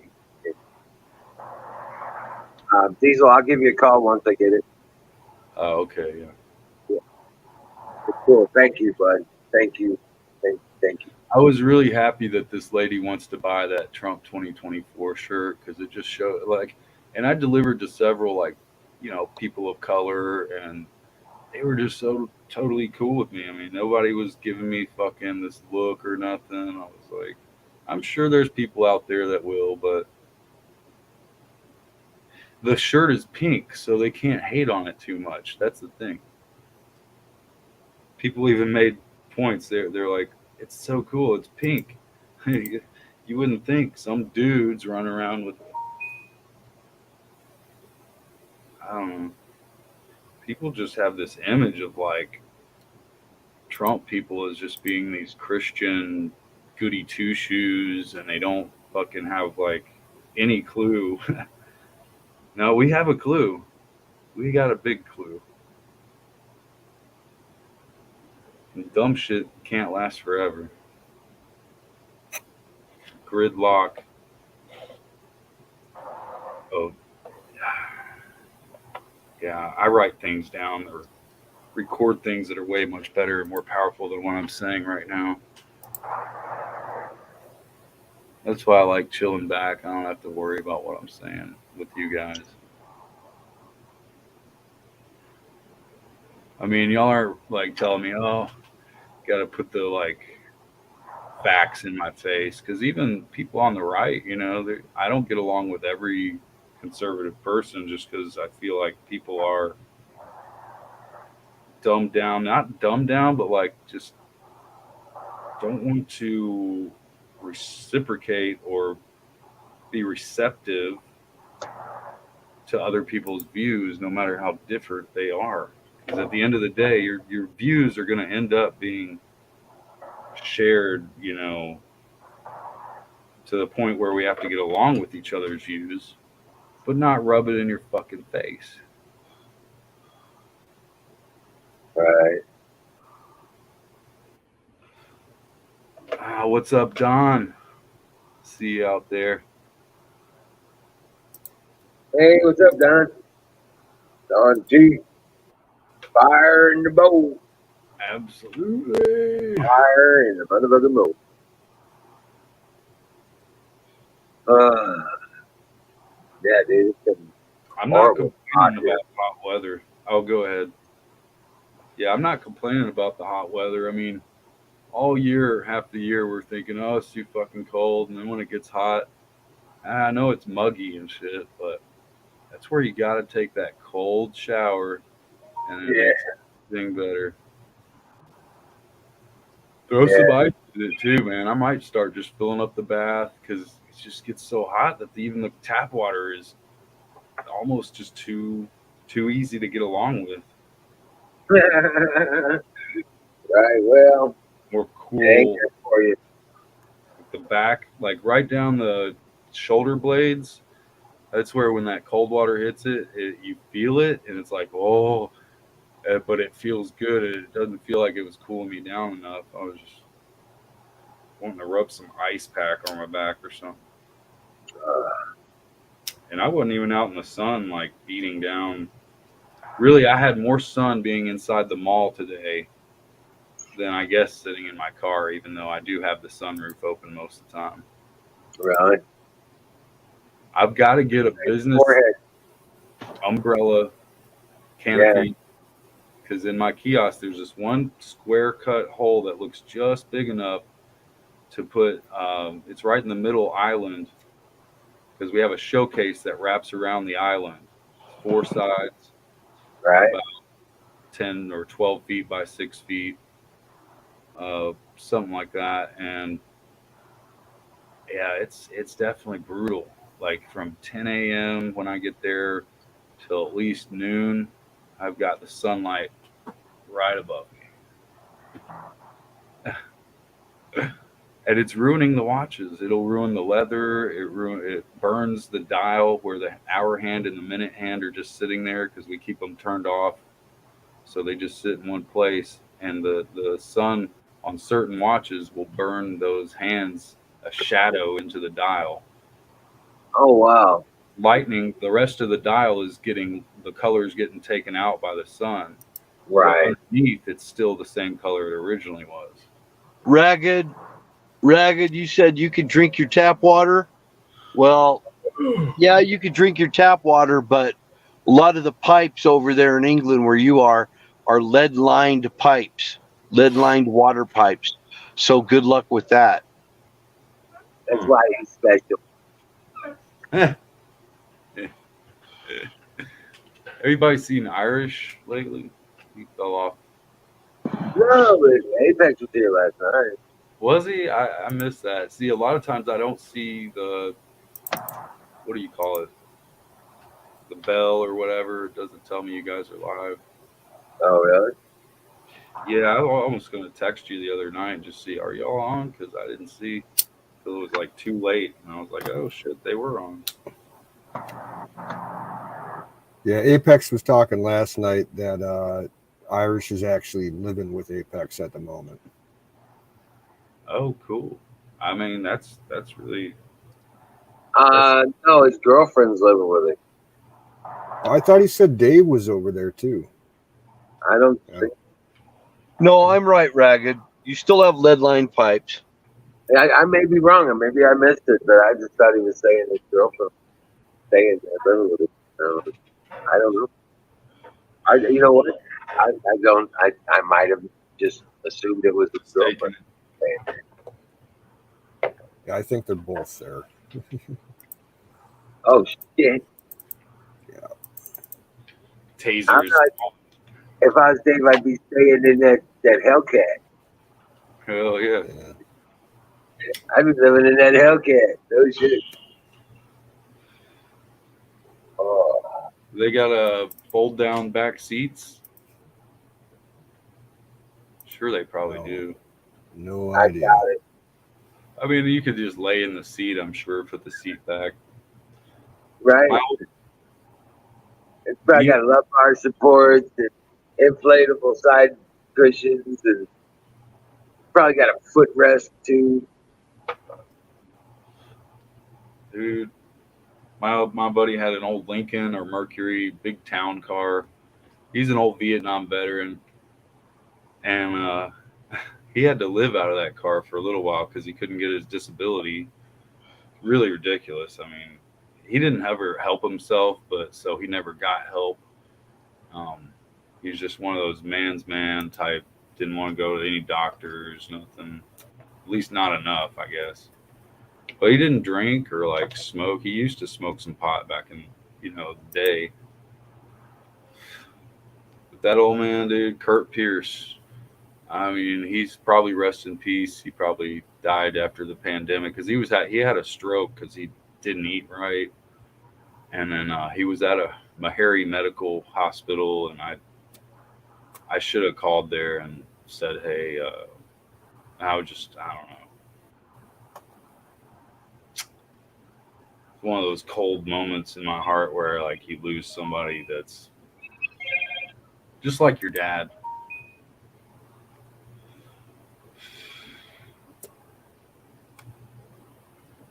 Diesel, I'll give you a call once I get it. Oh, okay, yeah. It's cool. Thank you, bud. Thank you. Thank you. I was really happy that this lady wants to buy that Trump 2024 shirt because it just showed and I delivered to several people of color, and they were just so totally cool with me. I mean, nobody was giving me fucking this look or nothing. I was like, I'm sure there's people out there that will, but the shirt is pink, so they can't hate on it too much. That's the thing. People even made points. They're like, it's so cool. It's pink. You wouldn't think some dudes run around with. I don't know. People just have this image of like Trump people as just being these Christian goody two shoes, and they don't fucking have like any clue. No, we have a clue. We got a big clue. And dumb shit can't last forever. Gridlock of yeah, I write things down or record things that are way much better and more powerful than what I'm saying right now. That's why I like chilling back. I don't have to worry about what I'm saying with you guys. I mean, y'all aren't like telling me, oh, got to put the like facts in my face because even people on the right, I don't get along with every conservative person, just because I feel like people are dumbed down, not dumbed down, but like just don't want to reciprocate or be receptive to other people's views, no matter how different they are. Because at the end of the day, your views are going to end up being shared, to the point where we have to get along with each other's views, but not rub it in your fucking face. Right. What's up, Don? See you out there. Hey, what's up, Don? Don G. Fire in the bowl. Absolutely. Fire in the motherfucking bowl. Yeah, dude. It's been I'm not horrible. complaining about hot weather. Oh, go ahead. Yeah, I'm not complaining about the hot weather. I mean, all year, half the year, we're thinking, oh, it's too fucking cold. And then when it gets hot, I know it's muggy and shit, but that's where you got to take that cold shower and it Yeah. makes everything better. Throw Yeah. some ice in it too, man. I might start just filling up the bath because it just gets so hot that even the tap water is almost just too easy to get along with. Right. Well, Or it ain't cool. good for you. The back, like right down the shoulder blades. That's where when that cold water hits you feel it, and it's like, oh, but it feels good. And it doesn't feel like it was cooling me down enough. I was just wanting to rub some ice pack on my back or something. And I wasn't even out in the sun, like beating down. Really, I had more sun being inside the mall today than I guess sitting in my car, even though I do have the sunroof open most of the time. Right. I've got to get a business Forehead. umbrella canopy because in my kiosk there's this one square cut hole that looks just big enough to put. It's right in the middle island because we have a showcase that wraps around the island. It's 4 sides, Right. about 10 or 12 feet by 6 feet, something like that. And yeah, it's definitely brutal. Like from 10 a.m. when I get there till at least noon, I've got the sunlight right above me. And it's ruining the watches. It'll ruin the leather. It burns the dial where the hour hand and the minute hand are just sitting there because we keep them turned off, so they just sit in one place. And the sun on certain watches will burn those hands a shadow into the dial. Oh, wow. Lightning, the rest of the dial is getting the colors getting taken out by the sun. Right. But underneath, it's still the same color it originally was. Ragged, you said you could drink your tap water. Well, yeah, you could drink your tap water, but a lot of the pipes over there in England where you are lead lined pipes, lead lined water pipes. So good luck with that. That's why he's special. Everybody seen Irish lately? He fell off. No, but Apex was here last night. Was he? I missed that. See, a lot of times I don't see the, what do you call it? The bell or whatever. It doesn't tell me you guys are live. Oh, really? Yeah, I was almost going to text you the other night and just see, are y'all on? Because I didn't see till it was like too late. And I was like, oh shit, they were on. Yeah, Apex was talking last night that Irish is actually living with Apex at the moment. Oh, cool. I mean, that's really. No, his girlfriend's living with him. I thought he said Dave was over there too. I don't Yeah. think. No, I'm right, Ragged. You still have lead lined pipes. I may be wrong, and maybe I missed it, but I just thought he was saying his girlfriend staying there living with him. I don't know. You know what? I don't. I might have just assumed it was his girlfriend. Yeah, I think they're both there. Oh shit! tasers. I'm not, if I was Dave, I'd be staying in that Hellcat. Hell yeah. Yeah. I'd be living in that Hellcat. No shit. Oh, They got fold down back seats. Sure, they probably No. do. No I idea. got it. I mean, you could just lay in the seat. I'm sure, put the seat back. Right? My It's probably me, got lumbar supports and inflatable side cushions, and probably got a footrest too. dude. My buddy had an old Lincoln or Mercury, big town car. He's an old Vietnam veteran, and he had to live out of that car for a little while because he couldn't get his disability. Really ridiculous. I mean, he didn't ever help himself, but so he never got help. Um, he was just one of those man's man type. Didn't want to go to any doctors, nothing. At least not enough, I guess. But he didn't drink or like smoke. He used to smoke some pot back in the day. But that old man, dude, Kurt Pierce. I mean, he's probably rest in peace. He probably died after the pandemic because he had a stroke because he didn't eat right, and then he was at a Meharry Medical Hospital, and I should have called there and said, hey, I don't know. It's one of those cold moments in my heart where like you lose somebody that's just like your dad.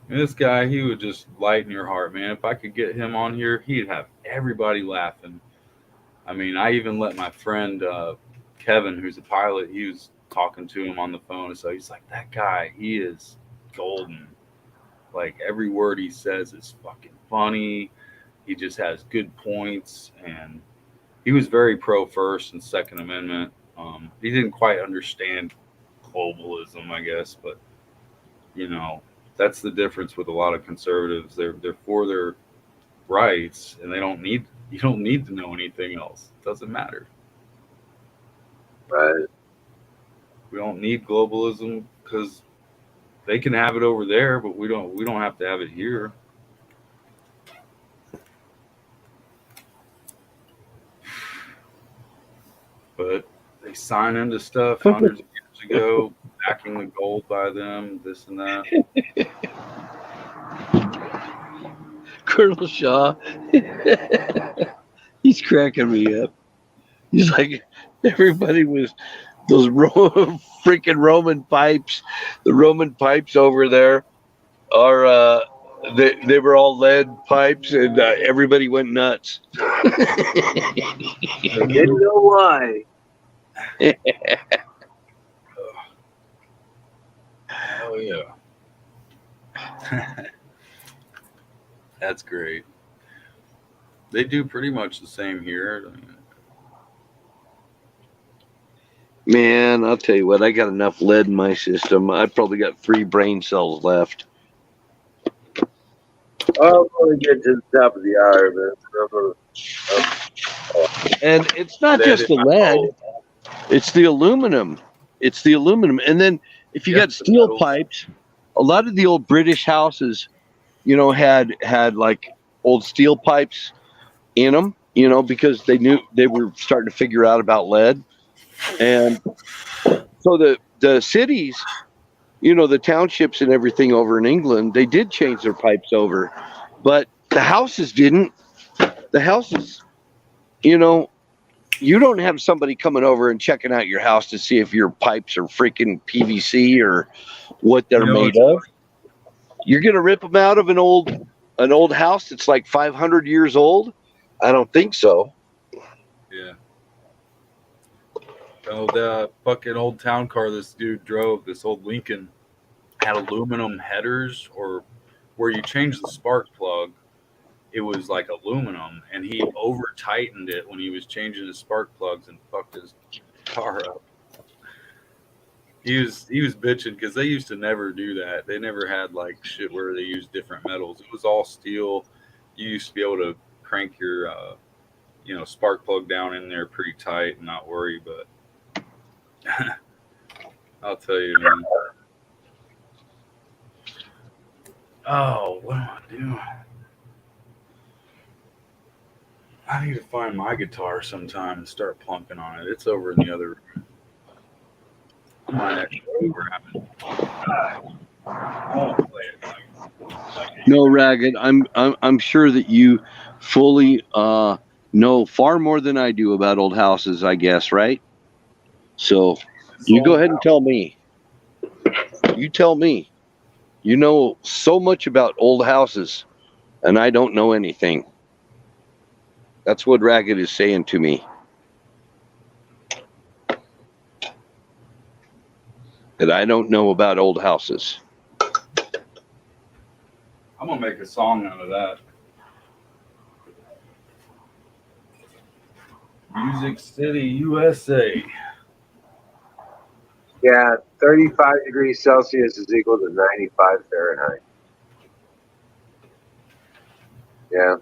And this guy, he would just lighten your heart, man. If I could get him on here, he'd have everybody laughing. I mean, I even let my friend Kevin, who's a pilot, he was talking to him on the phone. So he's like, that guy, he is golden. Like every word he says is fucking funny. He just has good points, and he was very pro First and Second Amendment. He didn't quite understand globalism, I guess, but you know, that's the difference with a lot of conservatives. They're for their rights, and they don't need you don't need to know anything else. It doesn't matter. Right. We don't need globalism because they can have it over there, but we don't have to have it here. But they sign into stuff hundreds of years ago, backing the gold by them, this and that. Colonel Shaw, he's cracking me up. He's like, everybody was those freaking Roman pipes. The Roman pipes over there are, they were all lead pipes, and everybody went nuts. Didn't know why. Oh yeah, that's great. They do pretty much the same here. I mean, Man, I'll tell you what, I got enough lead in my system. I probably got 3 brain cells left. I'm gonna get to the top of the hour, man. And it's not lead just in the my lead, bowl. it's the aluminum. It's the aluminum. And then if you Yep, got the steel metals. pipes, a lot of the old British houses, had like old steel pipes in them, because they knew they were starting to figure out about lead. And so the cities, the townships and everything over in England, they did change their pipes over, but the houses didn't. The houses, you don't have somebody coming over and checking out your house to see if your pipes are freaking PVC or what they're made It's of. You're gonna rip them out of an old house that's like 500 years old? I don't think so. yeah. Oh, the fucking old town car this dude drove, this old Lincoln, had aluminum headers, or where you change the spark plug, it was like aluminum, and he over tightened it when he was changing his spark plugs and fucked his car up. He was bitching because they used to never do that. They never had like shit where they used different metals. It was all steel. You used to be able to crank your spark plug down in there pretty tight and not worry. But I'll tell you, man. Oh, what am I doing? I need to find my guitar sometime and start plunking on it. It's over in the other room. I might actually grab it. I won't play it No, Ragged. I'm sure that you fully know far more than I do about old houses. I guess, right? So you go ahead and tell me. You tell me. You know so much about old houses, and I don't know anything. That's what Ragged is saying to me. That I don't know about old houses. I'm gonna make a song out of that. Music City, USA. Yeah, 35 degrees Celsius is equal to 95 Fahrenheit. Yeah.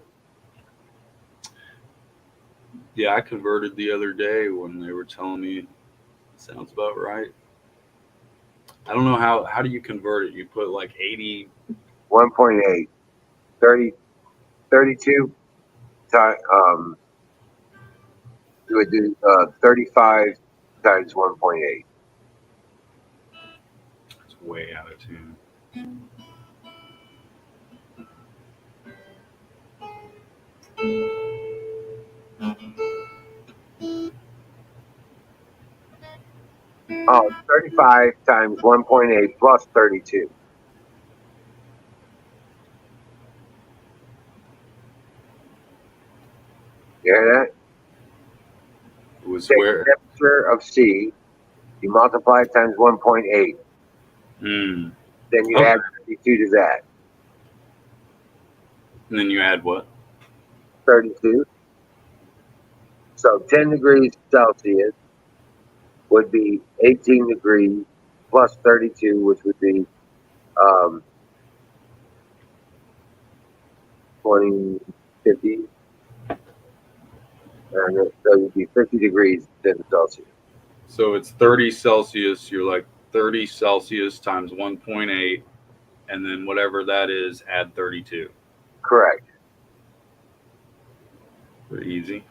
Yeah, I converted the other day when they were telling me. Sounds about right. I don't know how do you convert it? You put like 80. 1.8. 30, 32 times, you would do 35 times 1.8. It's way out of tune. Oh, 35 times 1.8 plus 32. You hear that? It was Take where. the temperature of C, you multiply it times 1.8, Mm. then you Okay. add 32 to that. And then you add what? 32. So 10 degrees Celsius would be 18 degrees plus 32, which would be 20, 50. And so it would be 50 degrees 10 Celsius. So it's 30 Celsius. You're like 30 Celsius times 1.8, and then whatever that is, add 32. Correct. Pretty easy.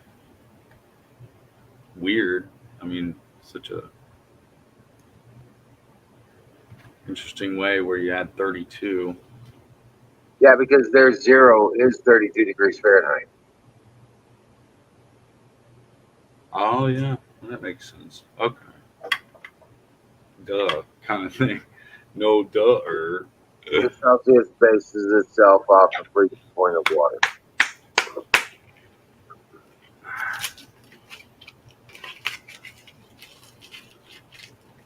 Weird. I mean, such a interesting way where you add 32. Yeah, because their zero is 32 degrees Fahrenheit. Oh yeah, that makes sense. Okay. Duh, kind of thing. No duh. The Celsius bases itself off the freezing point of water.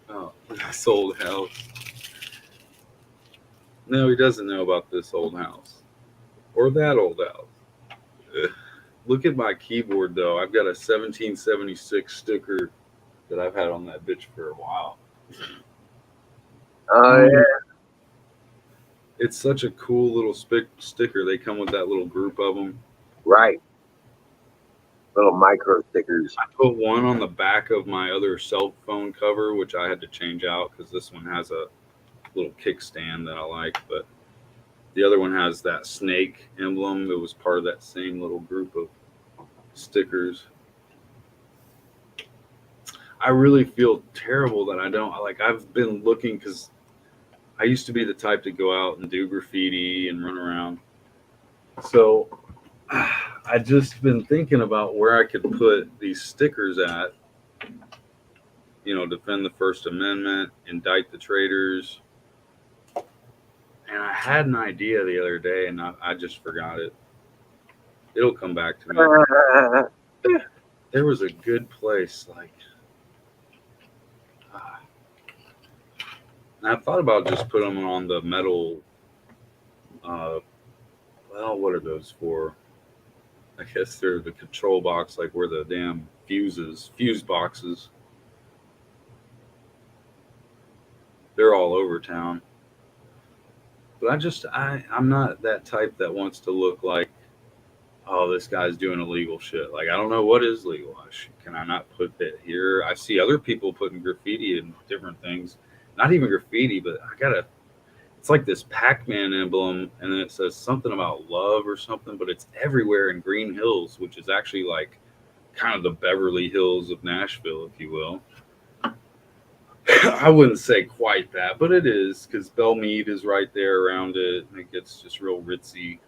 Oh, this old house. No, he doesn't know about this old house or that old house. Ugh. Look at my keyboard though. I've got a 1776 sticker that I've had on that bitch for a while. Yeah, It's such a cool little sticker. They come with that little group of them. right. Little micro stickers. I put one on the back of my other cell phone cover, which I had to change out because this one has a little kickstand that I like, but the other one has that snake emblem. It was part of that same little group of stickers. I really feel terrible that I don't like. I've been looking because I used to be the type to go out and do graffiti and run around. So I just been thinking about where I could put these stickers at. Defend the First Amendment, indict the traitors. And I had an idea the other day, and I just forgot it. It'll come back to me. There was a good place, like. And I thought about just putting them on the metal. Well, what are those for? I guess they're the control box, like where the damn fuse boxes. They're all over town. But I'm not that type that wants to look like oh, this guy's doing illegal shit. Like, I don't know what is legal. Can I not put that here? I see other people putting graffiti and different things. Not even graffiti, but I gotta. It's like this Pac-Man emblem, and then it says something about love or something, but it's everywhere in Green Hills, which is actually like kind of the Beverly Hills of Nashville, if you will. I wouldn't say quite that, but it is because Belmead is right there around it, and it gets just real ritzy.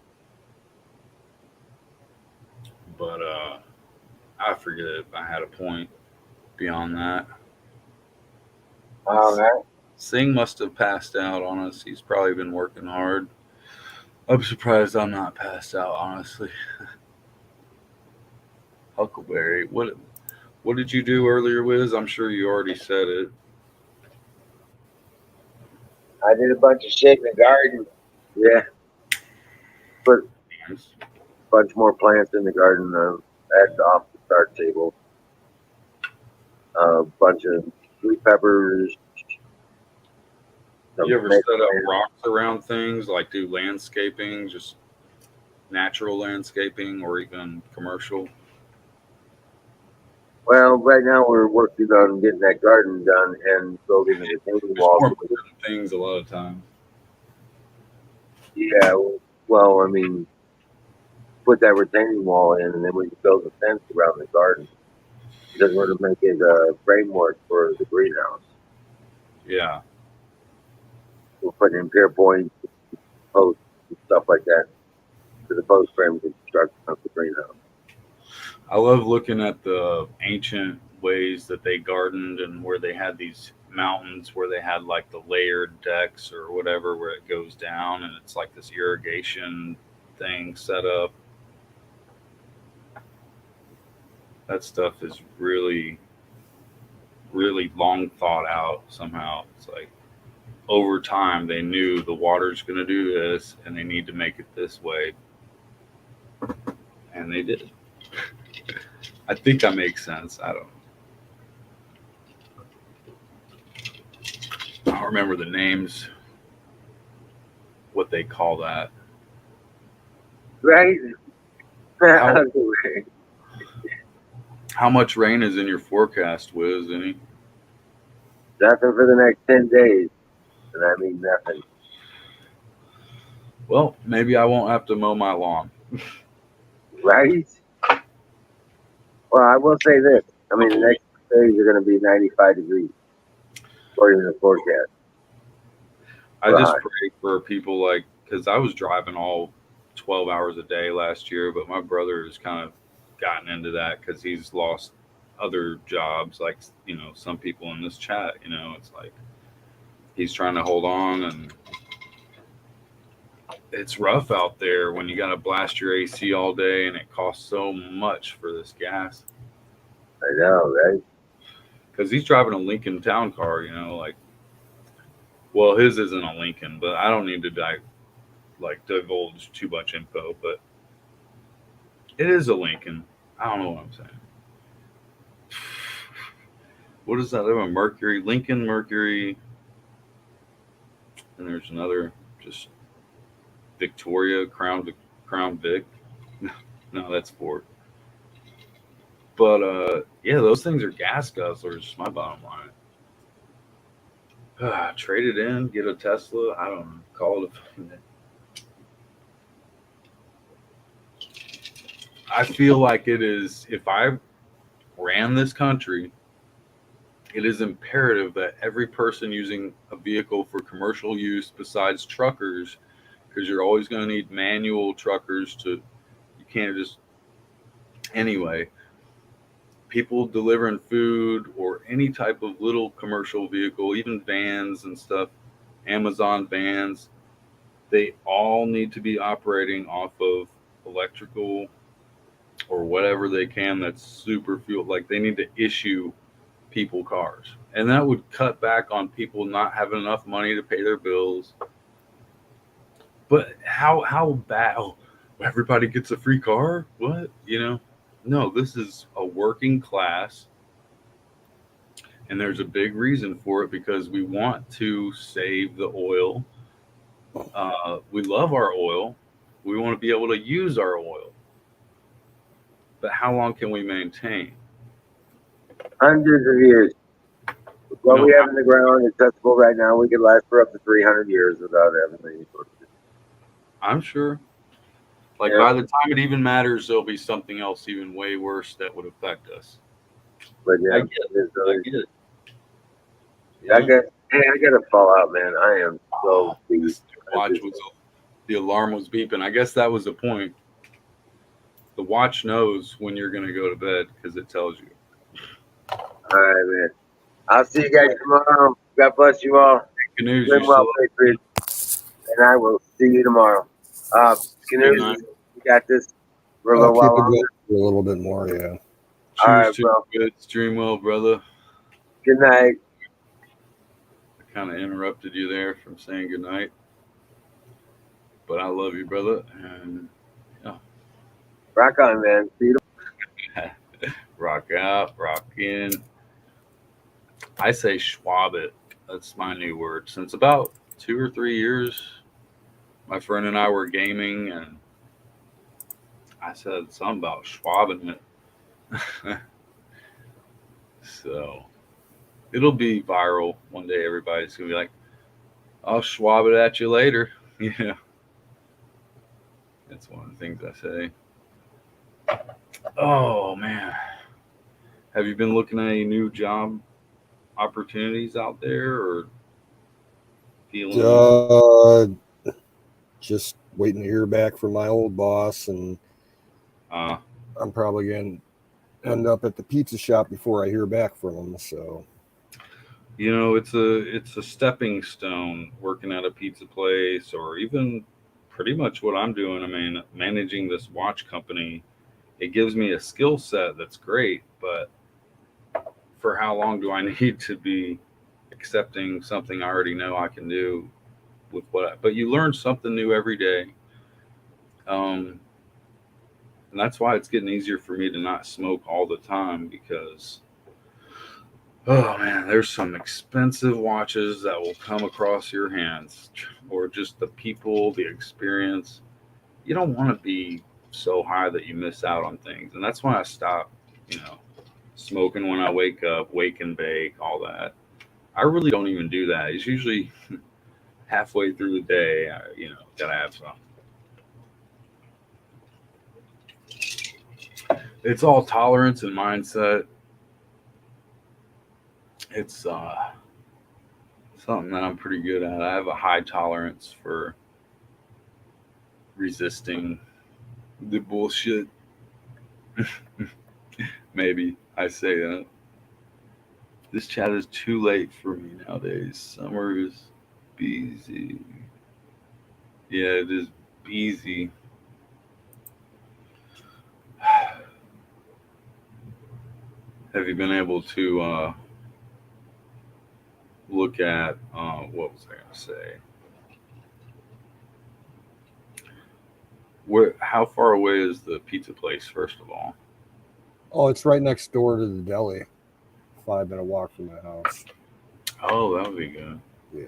But I forget if I had a point beyond that. All right. Singh must have passed out on us. He's probably been working hard. I'm surprised I'm not passed out, honestly. Huckleberry, what did you do earlier, Wiz? I'm sure you already said it. I did a bunch of shit in the garden. Yeah, put a Yes. bunch more plants in the garden. At off the start table. A bunch of sweet peppers. Some You ever tomato set up plants. rocks around things, like do landscaping, just natural landscaping or even commercial? Well, right now we're working on getting that garden done and building the retaining There's wall. more important things a lot of times. Yeah, well, I mean, put that retaining wall in, and then we can build a fence around the garden. Because we're to make it a framework for the greenhouse. Yeah. We're putting in pier points, posts, and stuff like that to the post frame construction of the greenhouse. I love looking at the ancient ways that they gardened and where they had these mountains where they had like the layered decks or whatever where it goes down and it's like this irrigation thing set up. That stuff is really, really long thought out somehow. It's like over time they knew the water's going to do this and they need to make it this way. And they did. I think that makes sense. I don't remember the names, what they call that. Right? How, how much rain is in your forecast, Wiz? Any? Nothing for the next 10 days. And I mean nothing. Well, maybe I won't have to mow my lawn. Right? Well, I will say this. I mean, the next days are going to be 95 degrees, according to the forecast. I just Right. pray for people like, because I was driving all 12 hours a day last year, but my brother has kind of gotten into that because he's lost other jobs, like, some people in this chat, it's like he's trying to hold on and it's rough out there when you got to blast your AC all day and it costs so much for this gas. I know, right? Because he's driving a Lincoln Town Car, like, well, his isn't a Lincoln, but I don't need to divulge too much info, but it is a Lincoln. I don't know what I'm saying. What is that? I have a Mercury, Lincoln Mercury, and there's another just Victoria Crown Vic. No, that's Ford. But yeah, those things are gas guzzlers. My bottom line. Trade it in, get a Tesla. I don't know. Call it I feel like it is. If I ran this country, it is imperative that every person using a vehicle for commercial use, besides truckers, because you're always going to need manual truckers to. You can't just anyway. People delivering food or any type of little commercial vehicle, even vans and stuff, Amazon vans, they all need to be operating off of electrical or whatever they can that's super fuel. Like they need to issue people cars. And that would cut back on people not having enough money to pay their bills. But how bad? Oh, everybody gets a free car? What? No, this is a working class. And there's a big reason for it because we want to save the oil. We love our oil. We want to be able to use our oil. But how long can we maintain? Hundreds of years. What No, we have in the ground accessible right now, we could last for up to 300 years without having any sort of. I'm sure. Like Yeah. by the time it even matters, there'll be something else even way worse that would affect us. But I yeah, get it. it's I really, get it. I Yeah. got. Hey, I got to fall out, man. I am so beat. This watch was the alarm was beeping. I guess that was the point. The watch knows when you're going to go to bed because it tells you. All right, man. I'll see you guys tomorrow. God bless you all. Good news. Swim You well, still Patriots. And I will see you tomorrow. Good Canoes, night. you got this for a I'll little keep while it longer. going for a little bit more, yeah. All Cheers right, to bro. you. Good. Dream well, brother. Good night. I kind of interrupted you there from saying good night, but I love you, brother. And Rock on, man. See you rock out, rock in. I say schwab it. That's my new word. Since about 2 or 3 years, my friend and I were gaming, and I said something about schwabbing it. So it'll be viral one day. Everybody's gonna be like, "I'll schwab it at you later." Yeah, that's one of the things I say. Oh man, have you been looking at any new job opportunities out there, or feeling? Just waiting to hear back from my old boss, and Uh, I'm probably going to end up at the pizza shop before I hear back from him. So, it's a stepping stone working at a pizza place, or even pretty much what I'm doing. I mean, managing this watch company, it gives me a skill set that's great, but for how long do I need to be accepting something I already know I can do with but you learn something new every day. Um, and that's why it's getting easier for me to not smoke all the time because oh man, there's some expensive watches that will come across your hands, or just the people, the experience. You don't want to be so high that you miss out on things, and that's why I stopped, smoking when I wake up, wake and bake, all that. I really don't even do that. It's usually halfway through the day. Gotta have some. It's all tolerance and mindset. It's something that I'm pretty good at. I have a high tolerance for resisting the bullshit. Maybe I say that. This chat is too late for me nowadays. Summer is busy. Yeah, it is busy. Have you been able to look at what was I going to say? Where? How far away is the pizza place? First of all. oh, it's right next door to the deli. 5-minute walk from my house. Oh, that would be good. Yeah.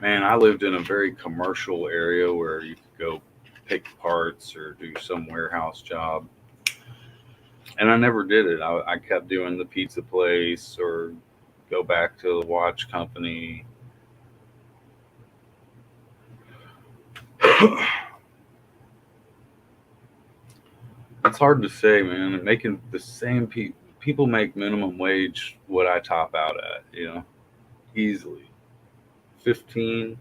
Man, I lived in a very commercial area where you could go pick parts or do some warehouse job. And I never did it. I kept doing the pizza place or go back to the watch company. It's hard to say, man. Making the same people make minimum wage what I top out at, easily 15.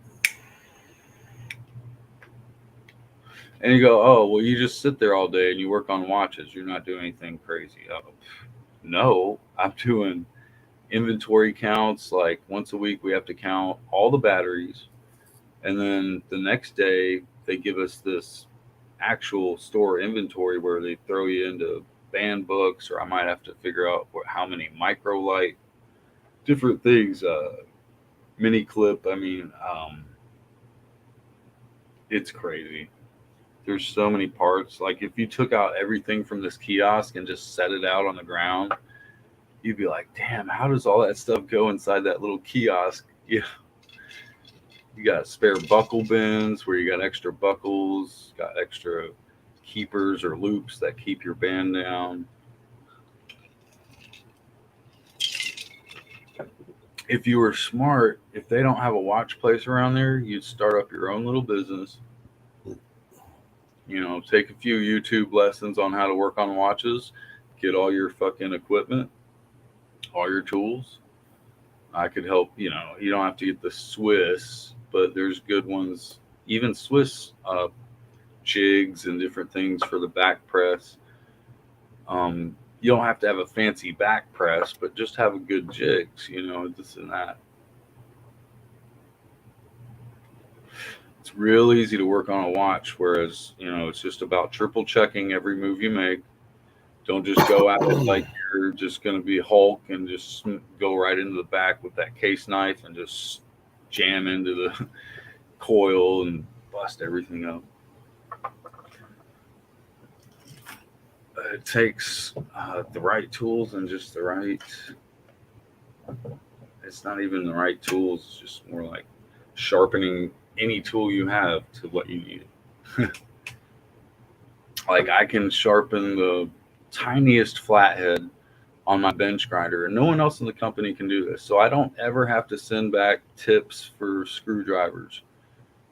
And you go, oh, well, you just sit there all day and you work on watches. You're not doing anything crazy. Oh, no, I'm doing inventory counts. Like once a week, we have to count all the batteries. And then the next day, they give us this actual store inventory where they throw you into band books, or I might have to figure out how many micro light, different things, mini clip. I mean, it's crazy. There's so many parts. Like if you took out everything from this kiosk and just set it out on the ground, you'd be like, damn, how does all that stuff go inside that little kiosk? Yeah. You got spare buckle bins where you got extra buckles, got extra keepers or loops that keep your band down. If you were smart, if they don't have a watch place around there, you'd start up your own little business. You know, take a few YouTube lessons on how to work on watches, get all your fucking equipment, all your tools. I could help, you know, you don't have to get the Swiss, but there's good ones, even Swiss jigs and different things for the back press. You don't have to have a fancy back press, but just have a good jigs, you know, this and that. It's real easy to work on a watch, whereas, you know, it's just about triple checking every move you make. Don't just go at it like you're just going to be Hulk and just go right into the back with that case knife and just jam into the coil and bust everything up. It takes the right tools and just the right. It's not even the right tools. It's just more like sharpening any tool you have to what you need. Like I can sharpen the tiniest flathead on my bench grinder, and no one else in the company can do this. So I don't ever have to send back tips for screwdrivers.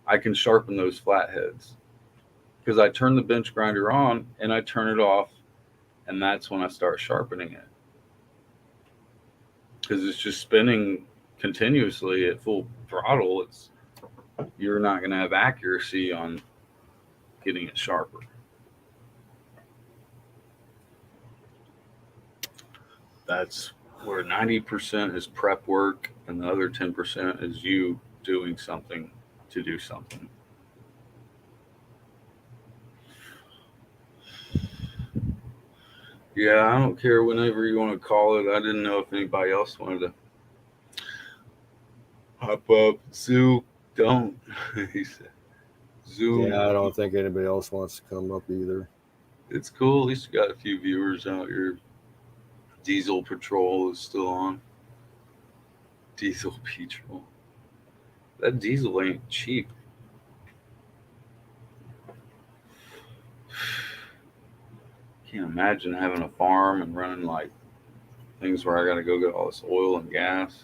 I can sharpen those flatheads because I turn the bench grinder on and I turn it off, and that's when I start sharpening it. Because it's just spinning continuously at full throttle. You're not going to have accuracy on getting it sharper. That's where 90% is prep work and the other 10% is you doing something to do something. Yeah, I don't care whenever you want to call it. I didn't know if anybody else wanted to hop up. Sue, don't. He said, Zoom. Yeah, I don't think anybody else wants to come up either. It's cool. At least you got a few viewers out here. Diesel Patrol is still on. Diesel Patrol. That diesel ain't cheap. Can't imagine having a farm and running like things where I got to go get all this oil and gas.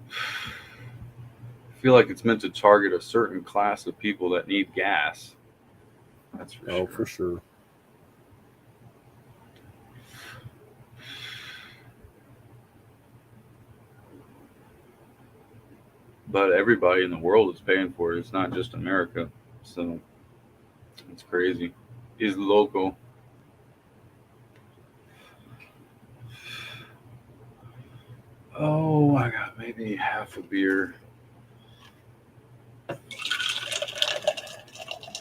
I feel like it's meant to target a certain class of people that need gas. That's for sure. Oh, for sure. But everybody in the world is paying for it. It's not just America. So it's crazy. It's local. Oh, I got maybe half a beer.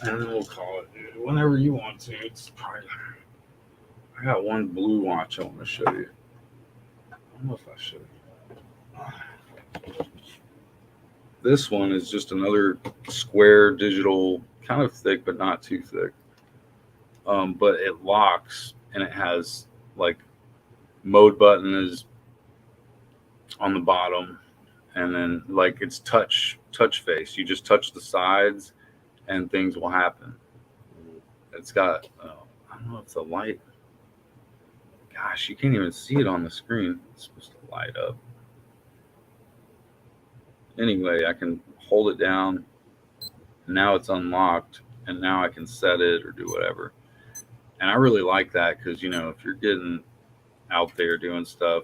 And then we'll call it, dude. Whenever you want to. It's probably. I got one blue watch I want to show you. I don't know if I should. This one is just another square digital, kind of thick, but not too thick. But it locks and it has like mode button is on the bottom, and then like it's touch face. You just touch the sides and things will happen. It's got I don't know if it's a light. Gosh, you can't even see it on the screen. It's supposed to light up. Anyway, I can hold it down. Now it's unlocked, and now I can set it or do whatever. And I really like that because, you know, if you're getting out there doing stuff,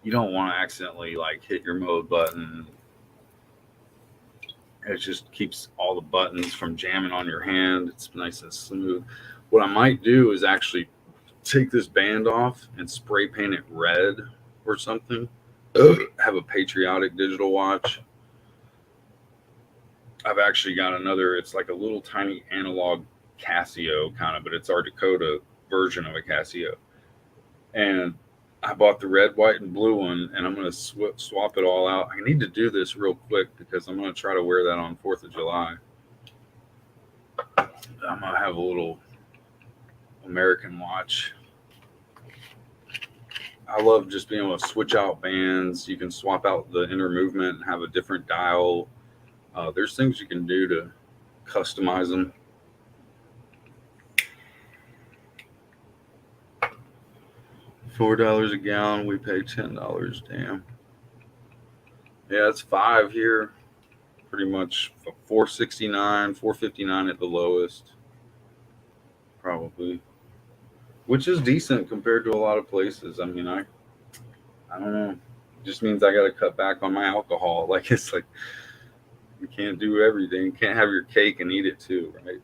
you don't want to accidentally like hit your mode button. It just keeps all the buttons from jamming on your hand. It's nice and smooth. What I might do is actually take this band off and spray paint it red or something. Have a patriotic digital watch. I've actually got another, it's like a little tiny analog Casio kind of, but it's our Dakota version of a Casio. And I bought the red, white, and blue one, and I'm going to swap it all out. I need to do this real quick because I'm going to try to wear that on 4th of July. I'm going to have a little American watch. I love just being able to switch out bands. You can swap out the inner movement and have a different dial. There's things you can do to customize them. $4 a gallon. We pay $10. Damn. Yeah, it's 5 here. Pretty much 469, 459 at the lowest, probably, which is decent compared to a lot of places. I mean, I don't know. It just means I got to cut back on my alcohol. Like it's like you can't do everything. You can't have your cake and eat it too, right?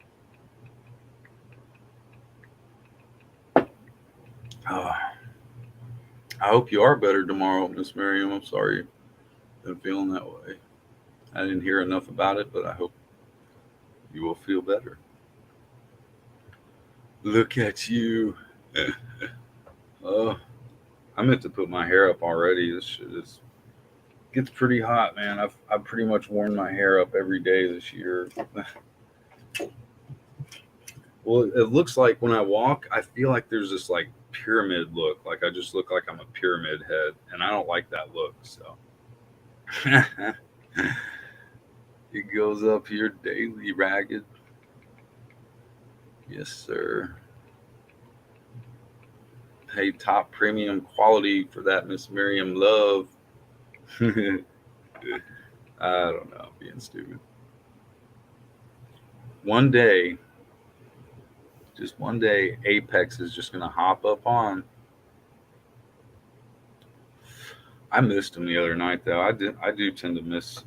I hope you are better tomorrow, Miss Maryam. I'm sorry you've been feeling that way. I didn't hear enough about it, but I hope you will feel better. Look at you. Oh, I meant to put my hair up already. This shit gets pretty hot, man. I've pretty much worn my hair up every day this year. Well, it looks like when I walk, I feel like there's this like pyramid look. Like I just look like I'm a pyramid head, and I don't like that look. So it goes up here daily, ragged. Yes, sir. Pay top premium quality for that, Miss Maryam Love. I don't know, being stupid. One day, just one day, Apex is just gonna hop up on. I missed him the other night though. I do tend to miss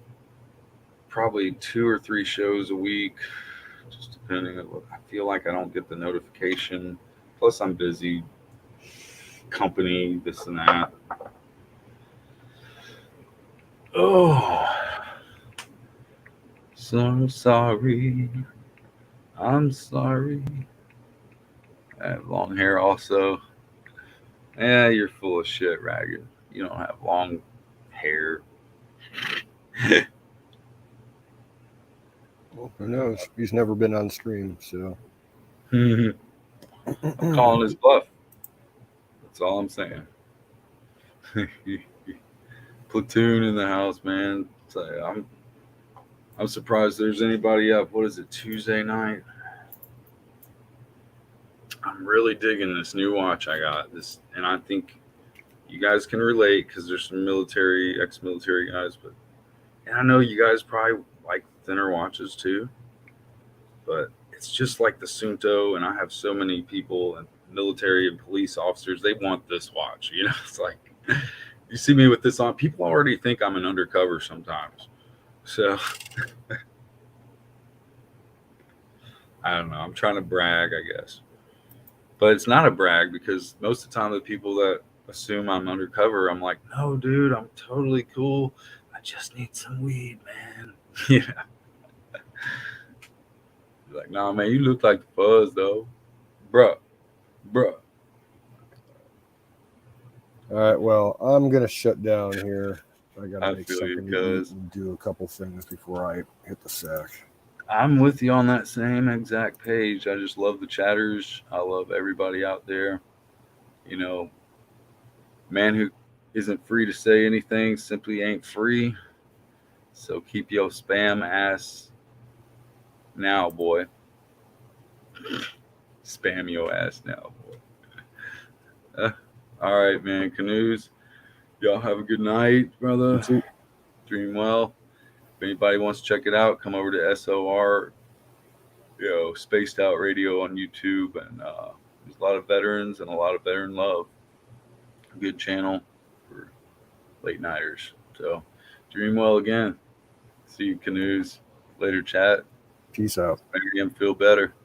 probably 2 or 3 shows a week, just depending on what I feel like I don't get the notification. Plus I'm busy, company, this and that. Oh, so sorry. I'm sorry. I have long hair also. Yeah, you're full of shit, Ragged. You don't have long hair. Well, who knows? He's never been on stream, so. I'm calling his bluff. That's all I'm saying. Platoon in the house, man. So I'm surprised there's anybody up. What is it, Tuesday night? I'm really digging this new watch I got. This, and I think you guys can relate because there's some military, ex-military guys, but and I know you guys probably like thinner watches too. But it's just like the Sunto, and I have so many people and military and police officers. They want this watch. You know, it's like you see me with this on. People already think I'm an undercover sometimes. So I don't know. I'm trying to brag, I guess. But it's not a brag because most of the time the people that assume I'm undercover, I'm like, no, dude, I'm totally cool. I just need some weed, man. Yeah. Like, nah, man, you look like the fuzz, though. Bruh. All right, well, I'm going to shut down here. I got to make feel you, something to eat cuz. and do a couple things before I hit the sack. I'm with you on that same exact page. I just love the chatters. I love everybody out there. You know, man who isn't free to say anything simply ain't free. So keep your spam ass now, boy. Spam your ass now, boy. All right, man. Canoes. Y'all have a good night, brother. Dream well. If anybody wants to check it out, come over to SOR, Spaced Out Radio on YouTube, and there's a lot of veterans and a lot of veteran love. Good channel for late nighters. So, dream well again. See you, Canoes. Later, chat. Peace out. Maryam, feel better.